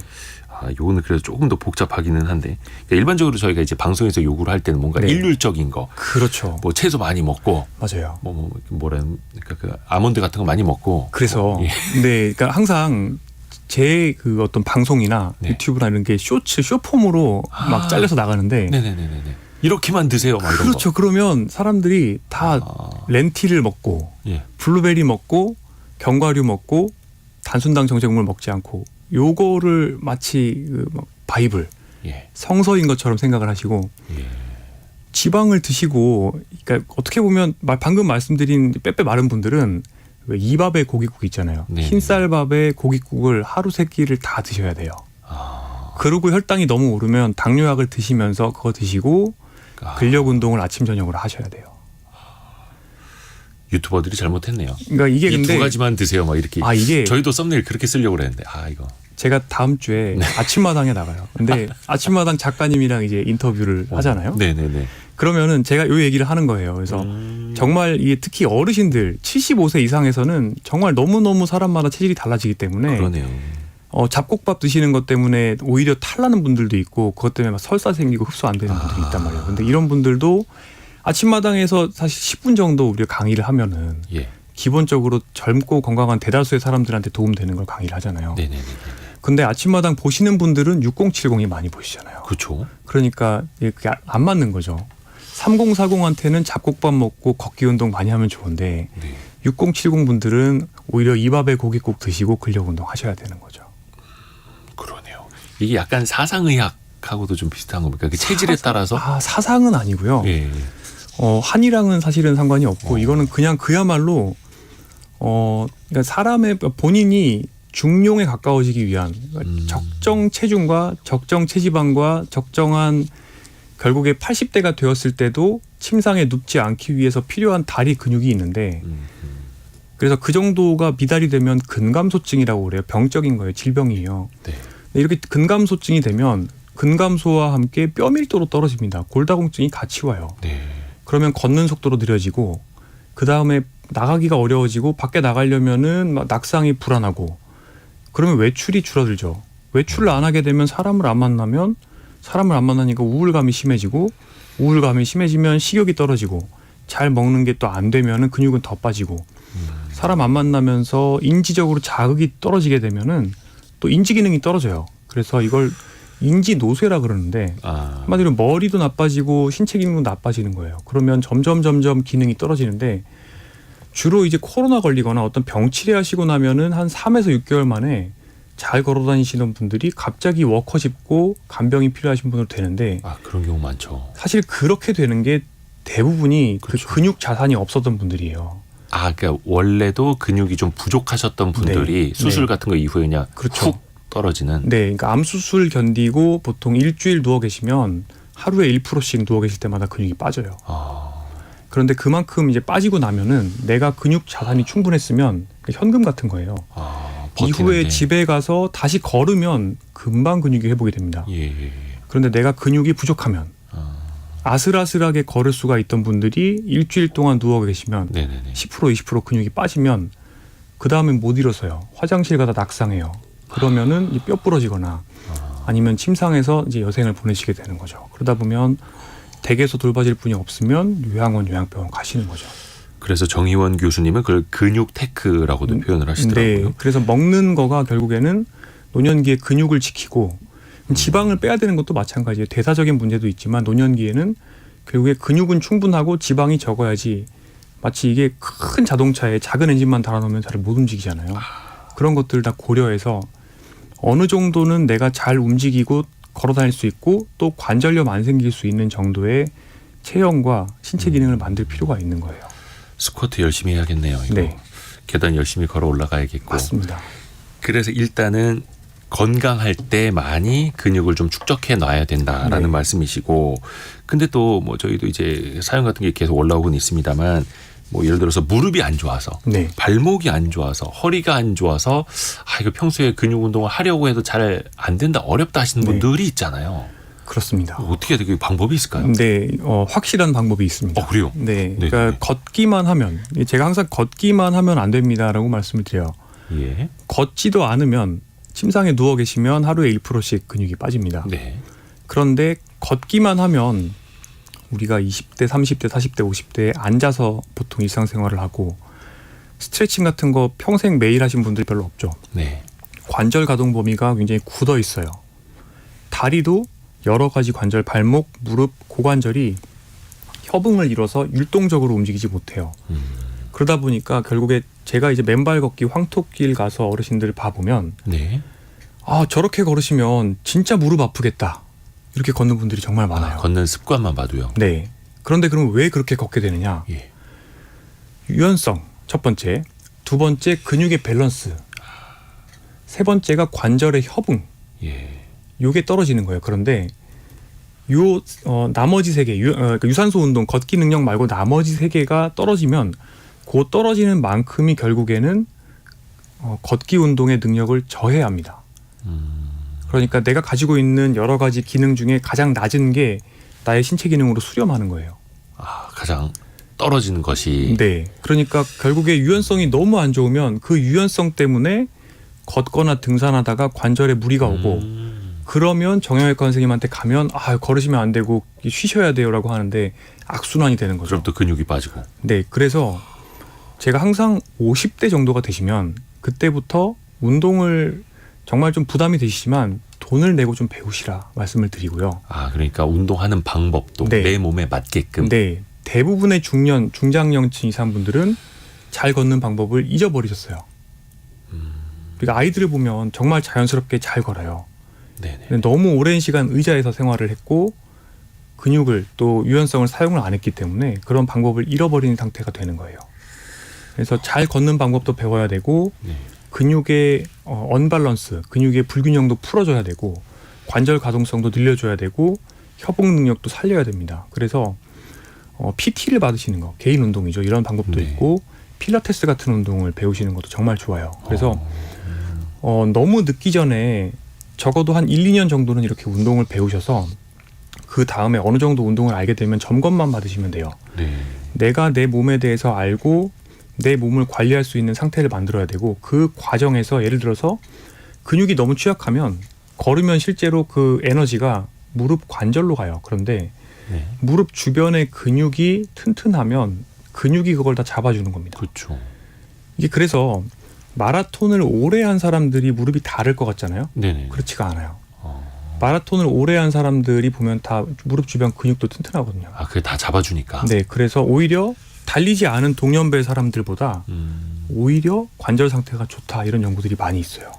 요거는 그래도 조금 더 복잡하기는 한데 그러니까 일반적으로 저희가 이제 방송에서 요구를 할 때는 뭔가 네. 일률적인 거, 그렇죠. 뭐 채소 많이 먹고, 맞아요. 그러니까 그 아몬드 같은 거 많이 먹고. 그래서 예. 네, 그러니까 항상 제 그 어떤 방송이나 네. 유튜브나 이런 게 쇼폼으로 막 잘려서 나가는데 네네네네. 이렇게만 드세요, 막 이런 그렇죠. 그러면 사람들이 다 거. 렌틸을 먹고 예. 블루베리 먹고 견과류 먹고 단순당 정제국물 먹지 않고 요거를 마치 막 바이블 예. 성서인 것처럼 생각을 하시고 예. 지방을 드시고 그러니까 어떻게 보면 방금 말씀드린 빼빼 마른 분들은 왜 이밥에 고깃국 있잖아요. 네네. 흰쌀밥에 고깃국을 하루 세 끼를 다 드셔야 돼요. 아. 그리고 혈당이 너무 오르면 당뇨약을 드시면서 그거 드시고 근력 운동을 아침 저녁으로 하셔야 돼요. 유튜버들이 잘못했네요. 그러니까 이게 이 근데 두 가지만 드세요, 막 이렇게. 이게 저희도 썸네일 그렇게 쓰려고 그랬는데 이거. 제가 다음 주에 아침마당에 나가요. 근데 아침마당 작가님이랑 이제 인터뷰를 하잖아요. 네네네. 그러면은 제가 요 얘기를 하는 거예요. 그래서 정말 이게 특히 어르신들 75세 이상에서는 정말 너무너무 사람마다 체질이 달라지기 때문에 그러네요. 잡곡밥 드시는 것 때문에 오히려 탈나는 분들도 있고 그것 때문에 막 설사 생기고 흡수 안 되는 분들이 있단 말이에요. 근데 이런 분들도 아침마당에서 사실 10분 정도 우리가 강의를 하면은 예. 기본적으로 젊고 건강한 대다수의 사람들한테 도움되는 걸 강의를 하잖아요. 네네네. 근데 아침마당 보시는 분들은 6070이 많이 보시잖아요. 그렇죠. 그러니까 그게 안 맞는 거죠. 3040한테는 잡곡밥 먹고 걷기 운동 많이 하면 좋은데 네. 6070 분들은 오히려 이 밥에 고깃국 드시고 근력 운동 하셔야 되는 거죠. 그러네요. 이게 약간 사상의학하고도 좀 비슷한 겁니까? 그 체질에 따라서? 사상은 아니고요. 예. 한이랑은 사실은 상관이 없고 이거는 그냥 그야말로 그러니까 사람의 본인이 중용에 가까워지기 위한 적정 체중과 적정 체지방과 적정한 결국에 80대가 되었을 때도 침상에 눕지 않기 위해서 필요한 다리 근육이 있는데 그래서 그 정도가 미달이 되면 근감소증이라고 그래요. 병적인 거예요. 질병이에요. 네. 이렇게 근감소증이 되면 근감소와 함께 뼈 밀도로 떨어집니다. 골다공증이 같이 와요. 네. 그러면 걷는 속도로 느려지고 그 다음에 나가기가 어려워지고 밖에 나가려면은 막 낙상이 불안하고 그러면 외출이 줄어들죠. 외출을 안 하게 되면 사람을 안 만나니까 우울감이 심해지고 우울감이 심해지면 식욕이 떨어지고 잘 먹는 게 또 안 되면은 근육은 더 빠지고 사람 안 만나면서 인지적으로 자극이 떨어지게 되면은 또 인지 기능이 떨어져요. 그래서 이걸 인지 노쇠라 그러는데 한마디로 머리도 나빠지고 신체 기능도 나빠지는 거예요. 그러면 점점 기능이 떨어지는데 주로 이제 코로나 걸리거나 어떤 병 치료하시고 나면은 한 3에서 6개월 만에 잘 걸어 다니시는 분들이 갑자기 워커 짚고 간병이 필요하신 분으로 되는데 그런 경우 많죠. 사실 그렇게 되는 게 대부분이 그렇죠. 그 근육 자산이 없었던 분들이에요. 그러니까 원래도 근육이 좀 부족하셨던 분들이 네. 수술 네. 같은 거 이후에 그냥 그렇죠. 훅 떨어지는. 네, 그러니까 암 수술 견디고 보통 일주일 누워 계시면 하루에 1%씩 누워 계실 때마다 근육이 빠져요. 그런데 그만큼 이제 빠지고 나면은 내가 근육 자산이 충분했으면 현금 같은 거예요. 이후에 집에 가서 다시 걸으면 금방 근육이 회복이 됩니다. 예. 그런데 내가 근육이 부족하면 아슬아슬하게 걸을 수가 있던 분들이 일주일 동안 누워 계시면 네네네. 10% 20% 근육이 빠지면 그 다음엔 못 일어서요. 화장실 가다 낙상해요. 그러면은 이제 뼈 부러지거나 아니면 침상에서 이제 여생을 보내시게 되는 거죠. 그러다 보면 댁에서 돌봐줄 분이 없으면 요양원, 요양병원 가시는 거죠. 그래서 정희원 교수님은 그걸 근육 테크라고도 표현을 하시더라고요. 네, 그래서 먹는 거가 결국에는 노년기에 근육을 지키고 지방을 빼야 되는 것도 마찬가지예요. 대사적인 문제도 있지만 노년기에는 결국에 근육은 충분하고 지방이 적어야지 마치 이게 큰 자동차에 작은 엔진만 달아놓으면 잘 못 움직이잖아요. 그런 것들 다 고려해서 어느 정도는 내가 잘 움직이고 걸어 다닐 수 있고 또 관절염 안 생길 수 있는 정도의 체형과 신체 기능을 만들 필요가 있는 거예요. 스쿼트 열심히 해야겠네요. 이거. 네. 계단 열심히 걸어 올라가야겠고. 맞습니다. 그래서 일단은 건강할 때 많이 근육을 좀 축적해 놔야 된다라는 네. 말씀이시고, 근데 또 뭐 저희도 이제 사연 같은 게 계속 올라오곤 있습니다만, 뭐 예를 들어서 무릎이 안 좋아서, 네. 발목이 안 좋아서, 허리가 안 좋아서 이거 평소에 근육 운동을 하려고 해도 잘 안 된다, 어렵다 하시는 네. 분들이 있잖아요. 그렇습니다. 어떻게 해야 돼? 방법이 있을까요? 네, 확실한 방법이 있습니다. 그래요? 네, 네네. 그러니까 걷기만 하면 제가 항상 걷기만 하면 안 됩니다라고 말씀을 드려요. 예. 걷지도 않으면 침상에 누워 계시면 하루에 1%씩 근육이 빠집니다. 네. 그런데 걷기만 하면 우리가 20대, 30대, 40대, 50대에 앉아서 보통 일상생활을 하고 스트레칭 같은 거 평생 매일 하신 분들이 별로 없죠. 네. 관절 가동 범위가 굉장히 굳어 있어요. 다리도 여러 가지 관절, 발목, 무릎, 고관절이 협응을 이뤄서 율동적으로 움직이지 못해요. 그러다 보니까 결국에 제가 이제 맨발 걷기 황토길 가서 어르신들 봐보면 네. 아, 저렇게 걸으시면 진짜 무릎 아프겠다. 이렇게 걷는 분들이 정말 많아요. 걷는 습관만 봐도요. 네. 그런데 그럼 왜 그렇게 걷게 되느냐? 예. 유연성 첫 번째, 두 번째 근육의 밸런스, 세 번째가 관절의 협응. 예. 요게 떨어지는 거예요. 그런데 나머지 세 개, 그러니까 유산소 운동, 걷기 능력 말고 나머지 세 개가 떨어지면 그 떨어지는 만큼이 결국에는 걷기 운동의 능력을 저해야 합니다. 그러니까 내가 가지고 있는 여러 가지 기능 중에 가장 낮은 게 나의 신체 기능으로 수렴하는 거예요. 아, 가장 떨어지는 것이. 네. 그러니까 결국에 유연성이 너무 안 좋으면 그 유연성 때문에 걷거나 등산하다가 관절에 무리가 오고 그러면 정형외과 선생님한테 가면 아, 걸으시면 안 되고 쉬셔야 돼요라고 하는데 악순환이 되는 거죠. 그럼 또 근육이 빠지고. 네. 그래서 제가 항상 50대 정도가 되시면 그때부터 운동을 정말 좀 부담이 되시지만 돈을 내고 좀 배우시라 말씀을 드리고요. 아, 그러니까 운동하는 방법도 네. 내 몸에 맞게끔. 네. 대부분의 중장년층 이상 분들은 잘 걷는 방법을 잊어버리셨어요. 그러니까 아이들을 보면 정말 자연스럽게 잘 걸어요. 네네. 근데 너무 오랜 시간 의자에서 생활을 했고 근육을 또 유연성을 사용을 안 했기 때문에 그런 방법을 잃어버리는 상태가 되는 거예요. 그래서 잘 걷는 방법도 배워야 되고 네. 근육의 언밸런스, 근육의 불균형도 풀어줘야 되고 관절 가동성도 늘려줘야 되고 협응 능력도 살려야 됩니다. 그래서 PT를 받으시는 거, 개인 운동이죠. 이런 방법도 네. 있고 필라테스 같은 운동을 배우시는 것도 정말 좋아요. 그래서 너무 늦기 전에 적어도 한 1, 2년 정도는 이렇게 운동을 배우셔서 그 다음에 어느 정도 운동을 알게 되면 점검만 받으시면 돼요. 네. 내가 내 몸에 대해서 알고 내 몸을 관리할 수 있는 상태를 만들어야 되고 그 과정에서 예를 들어서 근육이 너무 취약하면 걸으면 실제로 그 에너지가 무릎 관절로 가요. 그런데 네. 무릎 주변의 근육이 튼튼하면 근육이 그걸 다 잡아주는 겁니다. 그렇죠. 이게 그래서 마라톤을 오래 한 사람들이 무릎이 다를 것 같잖아요. 네네. 그렇지가 않아요. 마라톤을 오래 한 사람들이 보면 다 무릎 주변 근육도 튼튼하거든요. 아, 그게 다 잡아주니까. 네, 그래서 오히려 달리지 않은 동년배 사람들보다 오히려 관절 상태가 좋다 이런 연구들이 많이 있어요.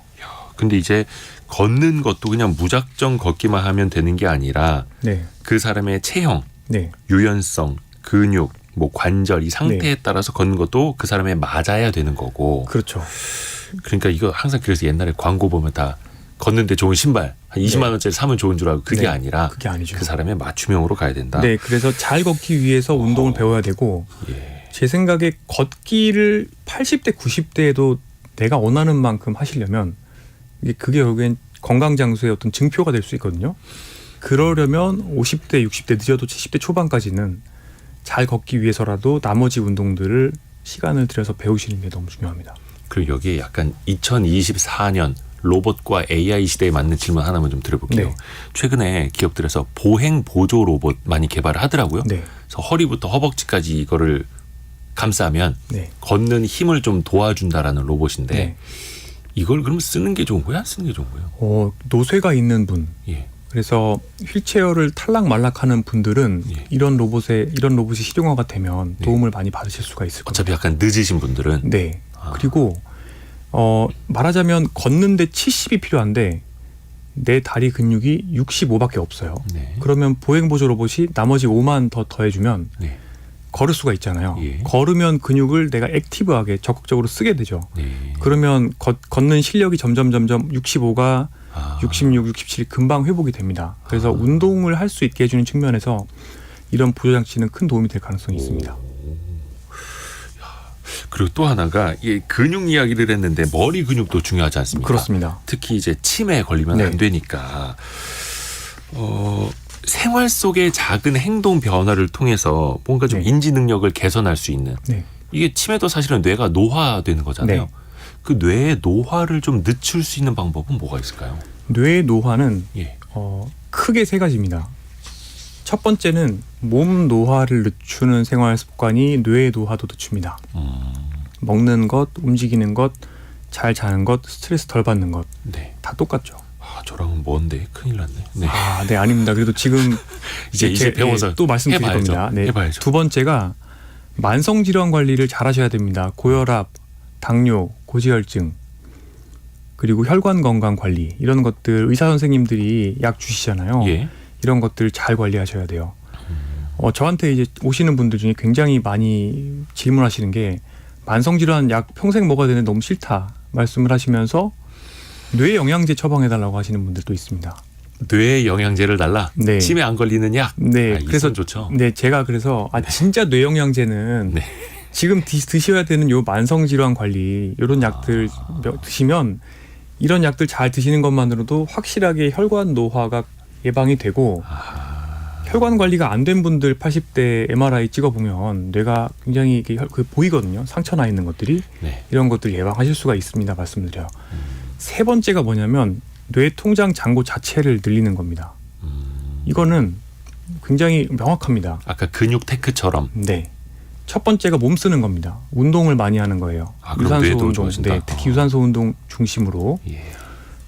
근데 이제 걷는 것도 그냥 무작정 걷기만 하면 되는 게 아니라 네, 그 사람의 체형, 네, 유연성, 근육, 뭐 관절 이 상태에 따라서 걷는 것도 그 사람에 맞아야 되는 거고. 그렇죠. 그러니까 이거 항상 그래서 옛날에 광고 보면 다 걷는데 좋은 신발 한 20만 원짜리 사면 좋은 줄 알고 그게 네, 아니라 그게 아니죠. 그 사람의 맞춤형으로 가야 된다. 네, 그래서 잘 걷기 위해서 운동을 배워야 되고 예. 제 생각에 걷기를 80대, 90대에도 내가 원하는 만큼 하시려면 그게 결국엔 건강 장수의 어떤 증표가 될 수 있거든요. 그러려면 50대, 60대 늦어도 70대 초반까지는 잘 걷기 위해서라도 나머지 운동들을 시간을 들여서 배우시는 게 너무 중요합니다. 그리고 여기에 약간 2024년 로봇과 AI 시대에 맞는 질문 하나만 좀 드려볼게요. 네. 최근에 기업들에서 보행 보조 로봇 많이 개발을 하더라고요. 네, 그래서 허리부터 허벅지까지 이거를 감싸면 네, 걷는 힘을 좀 도와준다라는 로봇인데 네. 이걸 그럼 쓰는 게 좋은 거야? 안 쓰는 게 좋은 거예요? 노쇠가 있는 분, 예. 그래서 휠체어를 탈락말락하는 분들은 예. 이런 로봇이 실용화가 되면 네. 도움을 많이 받으실 수가 있을 겁니다. 어차피 약간 늦으신 분들은 네. 아. 그리고 말하자면 걷는데 70이 필요한데 내 다리 근육이 65밖에 없어요. 네. 그러면 보행보조 로봇이 나머지 5만 더 더해주면 네. 걸을 수가 있잖아요. 예. 걸으면 근육을 내가 액티브하게 적극적으로 쓰게 되죠. 네. 그러면 걷는 실력이 점점 65가 아. 66, 67이 금방 회복이 됩니다. 그래서 운동을 할 수 있게 해주는 측면에서 이런 보조장치는 큰 도움이 될 가능성이 있습니다. 그리고 또 하나가 이 근육 이야기를 했는데 머리 근육도 중요하지 않습니까? 그렇습니다. 특히 이제 치매에 걸리면 네. 안 되니까 생활 속의 작은 행동 변화를 통해서 뭔가 좀 네. 인지 능력을 개선할 수 있는 네. 이게 치매도 사실은 뇌가 노화되는 거잖아요. 네. 그 뇌의 노화를 좀 늦출 수 있는 방법은 뭐가 있을까요? 뇌의 노화는 예. 크게 세 가지입니다. 첫 번째는 몸 노화를 늦추는 생활 습관이 뇌의 노화도 늦춥니다. 먹는 것, 움직이는 것, 잘 자는 것, 스트레스 덜 받는 것. 네. 다 똑같죠. 아, 저랑은 먼데 큰일 났네. 네. 네, 아닙니다. 그래도 지금 이제 배워서 또 말씀드릴 해봐야죠. 겁니다. 네. 해봐야죠. 두 번째가 만성 질환 관리를 잘 하셔야 됩니다. 고혈압, 당뇨, 고지혈증, 그리고 혈관 건강 관리 이런 것들 의사 선생님들이 약 주시잖아요. 예. 이런 것들 잘 관리하셔야 돼요. 저한테 이제 오시는 분들 중에 굉장히 많이 질문하시는 게 만성 질환 약 평생 먹어야 되는데 너무 싫다 말씀을 하시면서 뇌 영양제 처방해달라고 하시는 분들도 있습니다. 뇌에 영양제를 달라. 네. 치매 안 걸리는 약. 네, 그래서 좋죠. 네, 제가 그래서 진짜 뇌 영양제는 네. 지금 드셔야 되는 요 만성 질환 관리 이런 약들 드시면 이런 약들 잘 드시는 것만으로도 확실하게 혈관 노화가 예방이 되고 혈관 관리가 안 된 분들 80대 MRI 찍어보면 뇌가 굉장히 이렇게 보이거든요. 상처 나 있는 것들이. 네. 이런 것들 예방하실 수가 있습니다. 말씀드려요. 세 번째가 뭐냐면 뇌 통장 잔고 자체를 늘리는 겁니다. 이거는 굉장히 명확합니다. 아까 근육 테크처럼. 네. 첫 번째가 몸 쓰는 겁니다. 운동을 많이 하는 거예요. 그럼 유산소 뇌도 운동, 좋아진다. 네, 특히 유산소 운동 중심으로. 예.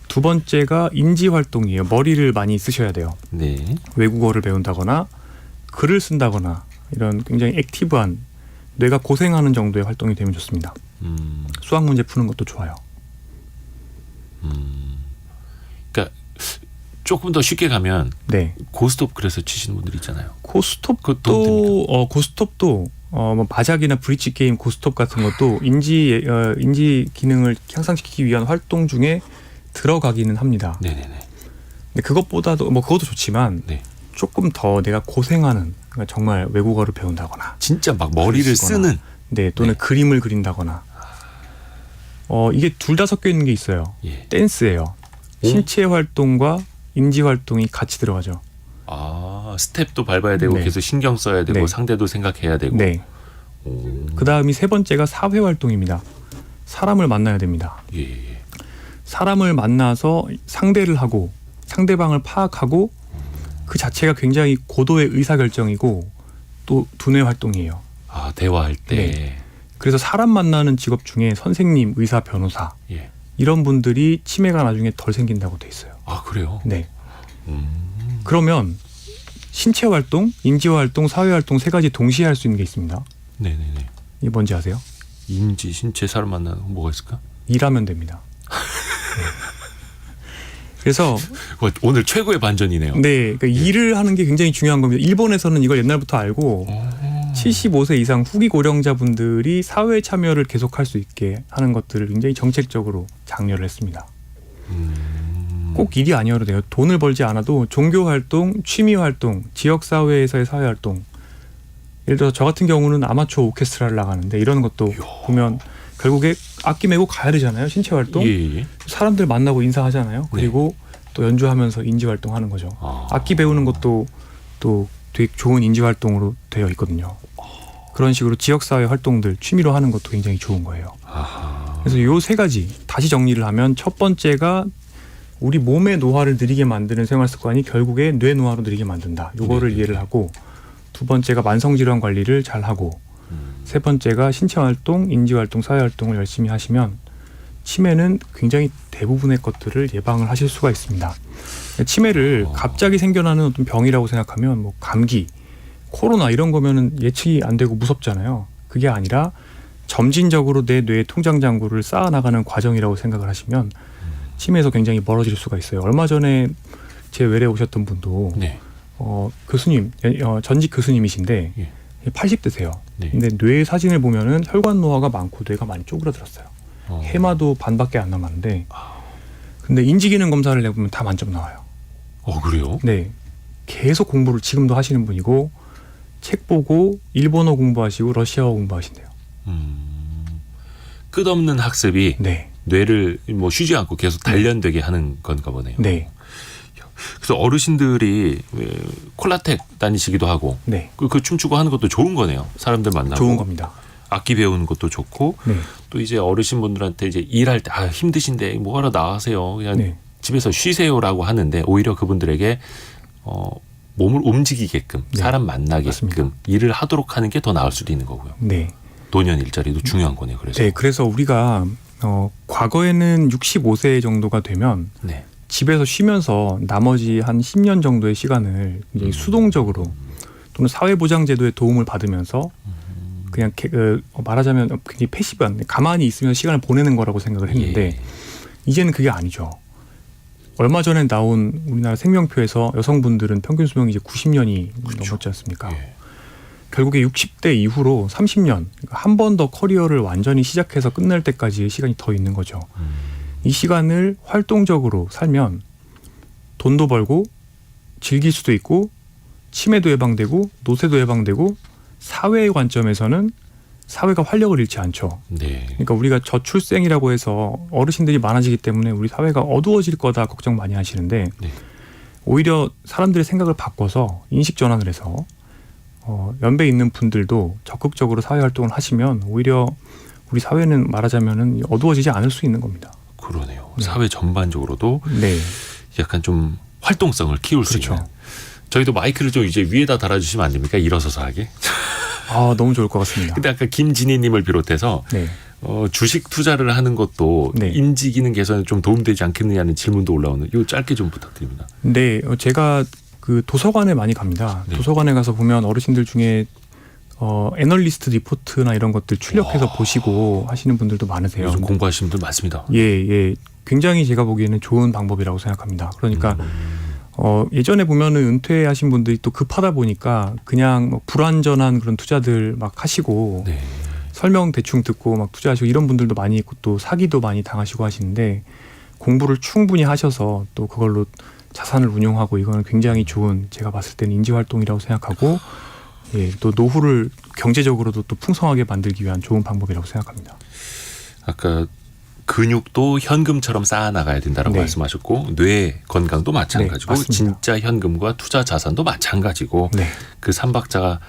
두 번째가 인지 활동이에요. 머리를 많이 쓰셔야 돼요. 네. 외국어를 배운다거나 글을 쓴다거나 이런 굉장히 액티브한 뇌가 고생하는 정도의 활동이 되면 좋습니다. 수학 문제 푸는 것도 좋아요. 그러니까 조금 더 쉽게 가면 네. 고스톱 그래서 치시는 분들 있잖아요. 고스톱도 고스톱도 뭐 마작이나 브릿지 게임 고스톱 같은 것도 인지 기능을 향상시키기 위한 활동 중에 들어가기는 합니다. 네네네. 근데 그것보다도 뭐 그것도 좋지만 네. 조금 더 내가 고생하는 그러니까 정말 외국어를 배운다거나 진짜 막 머리를 글을 쓰거나, 쓰는. 네 또는 네. 그림을 그린다거나 이게 둘 다 섞여 있는 게 있어요. 예. 댄스예요. 신체 활동과 인지 활동이 같이 들어가죠. 아, 스텝도 밟아야 되고 네. 계속 신경 써야 되고 네. 상대도 생각해야 되고. 네. 그 다음이 세 번째가 사회 활동입니다. 사람을 만나야 됩니다. 예. 사람을 만나서 상대를 하고 상대방을 파악하고 그 자체가 굉장히 고도의 의사결정이고 또 두뇌 활동이에요. 아, 대화할 때. 네. 그래서 사람 만나는 직업 중에 선생님, 의사, 변호사 예. 이런 분들이 치매가 나중에 덜 생긴다고 돼 있어요. 아, 그래요? 네. 그러면 신체 활동, 인지 활동, 사회 활동 세 가지 동시에 할 수 있는 게 있습니다. 네네네. 이게 뭔지 아세요? 인지, 신체, 사람 만나는 거 뭐가 있을까? 일하면 됩니다. 네. 그래서 오늘 최고의 반전이네요. 네, 그러니까 일을 하는 게 굉장히 중요한 겁니다. 일본에서는 이걸 옛날부터 알고 75세 이상 후기 고령자분들이 사회 참여를 계속할 수 있게 하는 것들을 굉장히 정책적으로 장려를 했습니다. 꼭 일이 아니어도 돼요. 돈을 벌지 않아도 종교 활동, 취미 활동, 지역 사회에서의 사회 활동. 예를 들어 저 같은 경우는 아마추어 오케스트라를 나가는데 이런 것도 보면 결국에 악기 메고 가야 되잖아요. 신체 활동. 예. 사람들 만나고 인사하잖아요. 그리고 또 연주하면서 인지 활동하는 거죠. 악기 배우는 것도 또 되게 좋은 인지 활동으로 되어 있거든요. 그런 식으로 지역사회 활동들 취미로 하는 것도 굉장히 좋은 거예요. 그래서 요 세 가지 다시 정리를 하면 첫 번째가 우리 몸의 노화를 느리게 만드는 생활 습관이 결국에 뇌 노화로 느리게 만든다. 요거를 이해를 하고 두 번째가 만성질환 관리를 잘 하고 세 번째가 신체 활동, 인지 활동, 사회 활동을 열심히 하시면 치매는 굉장히 대부분의 것들을 예방을 하실 수가 있습니다. 치매를 갑자기 생겨나는 어떤 병이라고 생각하면 뭐 감기, 코로나 이런 거면은 예측이 안 되고 무섭잖아요. 그게 아니라 점진적으로 내 뇌 통장 잔고를 쌓아 나가는 과정이라고 생각을 하시면 치매에서 굉장히 멀어질 수가 있어요. 얼마 전에 제 외래 오셨던 분도 네. 교수님, 전직 교수님이신데 예. 80대세요. 네. 근데 뇌 사진을 보면은 혈관 노화가 많고 뇌가 많이 쪼그라들었어요. 해마도 반밖에 안 남았는데 근데 인지기능 검사를 내보면 다 만점 나와요. 그래요? 네. 계속 공부를 지금도 하시는 분이고 책 보고 일본어 공부하시고 러시아어 공부하신대요. 끝없는 학습이 네. 뇌를 뭐 쉬지 않고 계속 단련되게 하는 건가 보네요. 네. 그래서 어르신들이 콜라텍 다니시기도 하고 네. 그 춤추고 하는 것도 좋은 거네요. 사람들 만나고. 좋은 겁니다. 악기 배우는 것도 좋고 네. 또 이제 어르신분들한테 이제 일할 때 힘드신데 뭐하러 나가세요. 그냥 네. 집에서 쉬세요라고 하는데 오히려 그분들에게 몸을 움직이게끔 네. 사람 만나게끔 맞습니다. 일을 하도록 하는 게 더 나을 수도 있는 거고요. 네. 노년 일자리도 중요한 거네요. 그래서. 네, 그래서 우리가 과거에는 65세 정도가 되면 네. 집에서 쉬면서 나머지 한 10년 정도의 시간을 굉장히 수동적으로 또는 사회보장제도의 도움을 받으면서 그냥 말하자면 굉장히 패시브한 가만히 있으면서 시간을 보내는 거라고 생각을 했는데 예. 이제는 그게 아니죠. 얼마 전에 나온 우리나라 생명표에서 여성분들은 평균 수명이 이제 90년이 그렇죠. 넘었지 않습니까? 예. 결국에 60대 이후로 30년 한 번 더 커리어를 완전히 시작해서 끝날 때까지의 시간이 더 있는 거죠. 이 시간을 활동적으로 살면 돈도 벌고 즐길 수도 있고 치매도 예방되고 노쇠도 예방되고 사회의 관점에서는 사회가 활력을 잃지 않죠. 네. 그러니까 우리가 저출생이라고 해서 어르신들이 많아지기 때문에 우리 사회가 어두워질 거다 걱정 많이 하시는데 네. 오히려 사람들의 생각을 바꿔서 인식 전환을 해서 연배 있는 분들도 적극적으로 사회활동을 하시면 오히려 우리 사회는 말하자면은 어두워지지 않을 수 있는 겁니다. 그러네요. 네. 사회 전반적으로도 네, 약간 좀 활동성을 키울 수 그렇죠. 있는. 저희도 마이크를 좀 이제 위에다 달아주시면 안 됩니까? 일어서서 하게. 아 너무 좋을 것 같습니다. 근데 아까 김진희님을 비롯해서 네, 주식 투자를 하는 것도 네. 인지 기능 개선에 좀 도움되지 않겠느냐는 질문도 올라오는. 이거 짧게 좀 부탁드립니다. 네, 제가 그 도서관에 많이 갑니다. 네. 도서관에 가서 보면 어르신들 중에 애널리스트 리포트나 이런 것들 출력해서 보시고 하시는 분들도 많으세요. 요즘 공부하시는 분들 많습니다. 예. 굉장히 제가 보기에는 좋은 방법이라고 생각합니다. 그러니까 예전에 보면은 은퇴하신 분들이 또 급하다 보니까 그냥 뭐 불완전한 그런 투자들 막 하시고 네. 설명 대충 듣고 막 투자하시고 이런 분들도 많이 있고 또 사기도 많이 당하시고 하시는데 공부를 충분히 하셔서 또 그걸로 자산을 운용하고 이거는 굉장히 좋은 제가 봤을 때는 인지 활동이라고 생각하고 예, 또 노후를 경제적으로도 또 풍성하게 만들기 위한 좋은 방법이라고 생각합니다. 아까 근육도 현금처럼 쌓아 나가야 된다라고 네. 말씀하셨고 뇌 건강도 마찬가지고 네, 맞습니다. 진짜 현금과 투자 자산도 마찬가지고 네, 그 삼박자가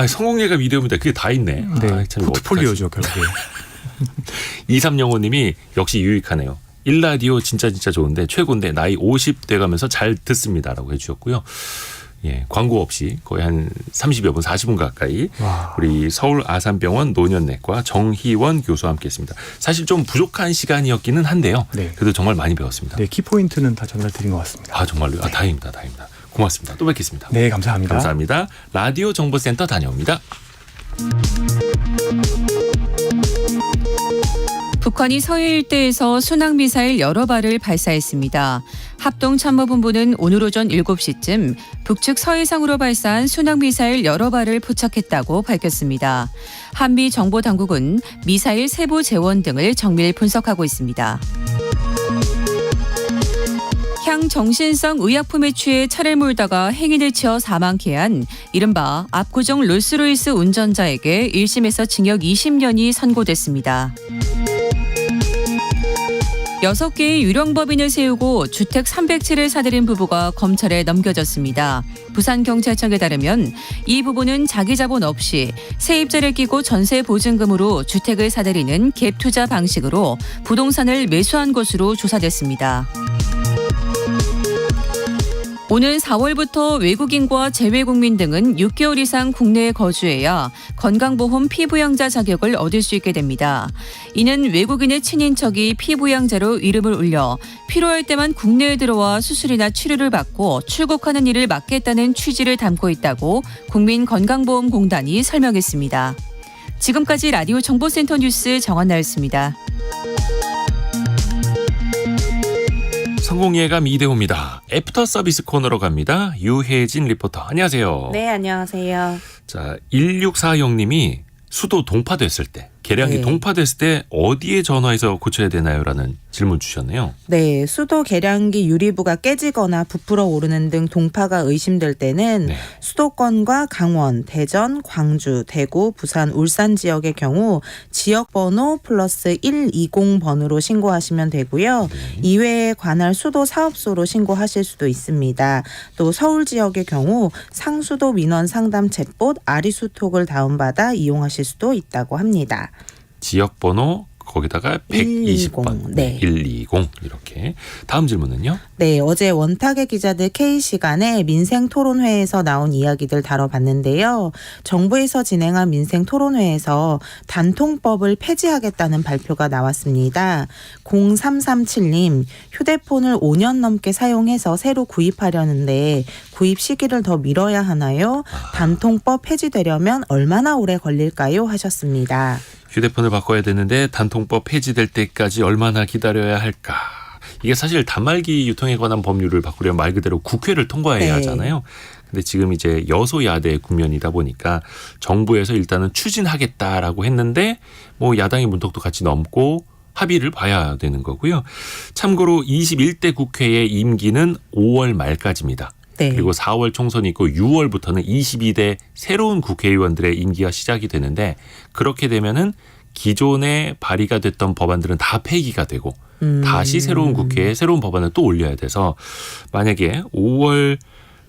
성공예감 이대호입니다. 그게 다 있네. 네, 참 이거 포트폴리오죠 결국에. 2305님이 역시 유익하네요. 일라디오 진짜 좋은데 최고인데 나이 50 돼가면서 잘 듣습니다라고 해주셨고요. 예, 광고 없이 거의 한 30여 분, 40분 가까이 와. 우리 서울 아산병원 노년내과 정희원 교수와 함께했습니다. 사실 좀 부족한 시간이었기는 한데요. 네. 그래도 정말 많이 배웠습니다. 네, 키포인트는 다 전달드린 것 같습니다. 정말요? 다행입니다. 고맙습니다. 또 뵙겠습니다. 네, 감사합니다. 감사합니다. 라디오 정보센터 다녀옵니다. 북한이 서해 일대에서 순항미사일 여러 발을 발사했습니다. 합동참모본부는 오늘 오전 7시쯤 북측 서해상으로 발사한 순항미사일 여러 발을 포착했다고 밝혔습니다. 한미 정보당국은 미사일 세부 재원 등을 정밀 분석하고 있습니다. 향정신성 의약품에 취해 차를 몰다가 행인을 치어 사망케 한 이른바 압구정 롤스로이스 운전자에게 1심에서 징역 20년이 선고됐습니다. 6개의 유령법인을 세우고 주택 300채를 사들인 부부가 검찰에 넘겨졌습니다. 부산경찰청에 따르면 이 부부는 자기 자본 없이 세입자를 끼고 전세 보증금으로 주택을 사들이는 갭 투자 방식으로 부동산을 매수한 것으로 조사됐습니다. 오는 4월부터 외국인과 재외국민 등은 6개월 이상 국내에 거주해야 건강보험 피부양자 자격을 얻을 수 있게 됩니다. 이는 외국인의 친인척이 피부양자로 이름을 올려 필요할 때만 국내에 들어와 수술이나 치료를 받고 출국하는 일을 막겠다는 취지를 담고 있다고 국민건강보험공단이 설명했습니다. 지금까지 라디오 정보센터 뉴스 정한나였습니다. 성공예감 이대호입니다. 애프터 서비스 코너로 갑니다. 유혜진 리포터. 안녕하세요. 네, 안녕하세요. 자, 1640님이 수도 동파됐을 때, 계량기 네. 동파됐을 때 어디에 전화해서 고쳐야 되나요? 라는 질문 주셨네요. 네, 수도 계량기 유리부가 깨지거나 부풀어 오르는 등 동파가 의심될 때는 네. 수도권과 강원, 대전, 광주, 대구, 부산, 울산 지역의 경우 지역번호 플러스 120번으로 신고하시면 되고요. 이외에 관할 수도 사업소로 신고하실 수도 있습니다. 또 서울 지역의 경우 상수도 민원 상담 챗봇 아리수톡을 다운받아 이용하실 수도 있다고 합니다. 지역번호 거기다가 120번. 네. 120 이렇게. 다음 질문은요. 네, 어제 원탁의 기자들 K시간에 민생토론회에서 나온 이야기들 다뤄봤는데요. 정부에서 진행한 민생토론회에서 단통법을 폐지하겠다는 발표가 나왔습니다. 0337님, 휴대폰을 5년 넘게 사용해서 새로 구입하려는데 구입 시기를 더 미뤄야 하나요? 단통법 폐지되려면 얼마나 오래 걸릴까요? 하셨습니다. 휴대폰을 바꿔야 되는데 단통법 폐지될 때까지 얼마나 기다려야 할까? 이게 사실 단말기 유통에 관한 법률을 바꾸려면 말 그대로 국회를 통과해야 네. 하잖아요. 근데 지금 이제 여소야대 국면이다 보니까 정부에서 일단은 추진하겠다라고 했는데 뭐 야당의 문턱도 같이 넘고 합의를 봐야 되는 거고요. 참고로 21대 국회의 임기는 5월 말까지입니다. 네. 그리고 4월 총선이 있고 6월부터는 22대 새로운 국회의원들의 임기가 시작이 되는데 그렇게 되면은 기존에 발의가 됐던 법안들은 다 폐기가 되고 다시 새로운 국회에 새로운 법안을 또 올려야 돼서 만약에 5월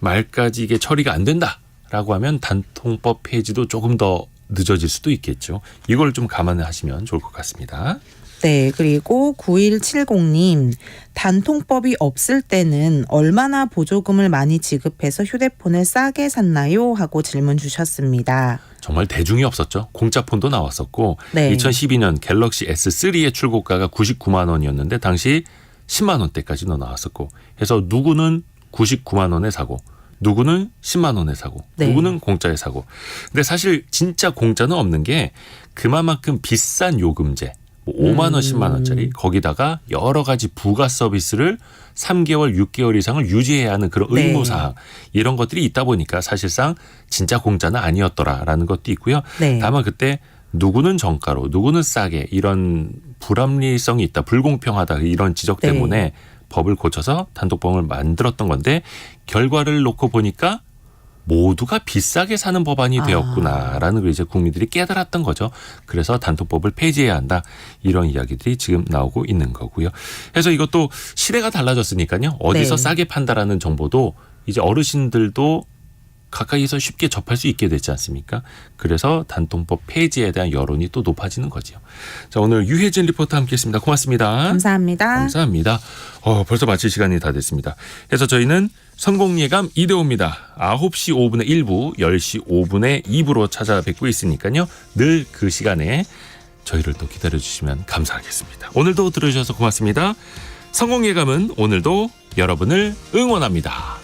말까지 이게 처리가 안 된다라고 하면 단통법 폐지도 조금 더 늦어질 수도 있겠죠. 이걸 좀 감안하시면 좋을 것 같습니다. 네, 그리고 9170님, 단통법이 없을 때는 얼마나 보조금을 많이 지급해서 휴대폰을 싸게 샀나요? 하고 질문 주셨습니다. 정말 대중이 없었죠. 공짜폰도 나왔었고 네. 2012년 갤럭시 S3의 출고가가 99만 원이었는데 당시 10만 원대까지도 나왔었고 해서 누구는 99만 원에 사고 누구는 10만 원에 사고 네. 누구는 공짜에 사고. 근데 사실 진짜 공짜는 없는 게 그만큼 비싼 요금제 5만 원, 10만 원짜리 거기다가 여러 가지 부가 서비스를 3개월, 6개월 이상을 유지해야 하는 그런 네. 의무사항 이런 것들이 있다 보니까 사실상 진짜 공짜는 아니었더라라는 것도 있고요. 네. 다만 그때 누구는 정가로 누구는 싸게 이런 불합리성이 있다, 불공평하다 이런 지적 네. 때문에 법을 고쳐서 단독법을 만들었던 건데 결과를 놓고 보니까 모두가 비싸게 사는 법안이 되었구나라는 걸 이제 국민들이 깨달았던 거죠. 그래서 단통법을 폐지해야 한다. 이런 이야기들이 지금 나오고 있는 거고요. 그래서 이것도 시대가 달라졌으니까요. 어디서 네. 싸게 판다라는 정보도 이제 어르신들도 가까이서 쉽게 접할 수 있게 되지 않습니까? 그래서 단통법 폐지에 대한 여론이 또 높아지는 거죠. 자, 오늘 유혜진 리포터 함께했습니다. 고맙습니다. 감사합니다. 감사합니다. 벌써 마칠 시간이 다 됐습니다. 그래서 저희는 선곡예감 이대호입니다. 9시 5분에 1부, 10시 5분에 2부로 찾아뵙고 있으니까요. 늘 그 시간에 저희를 또 기다려주시면 감사하겠습니다. 오늘도 들어주셔서 고맙습니다. 선곡예감은 오늘도 여러분을 응원합니다.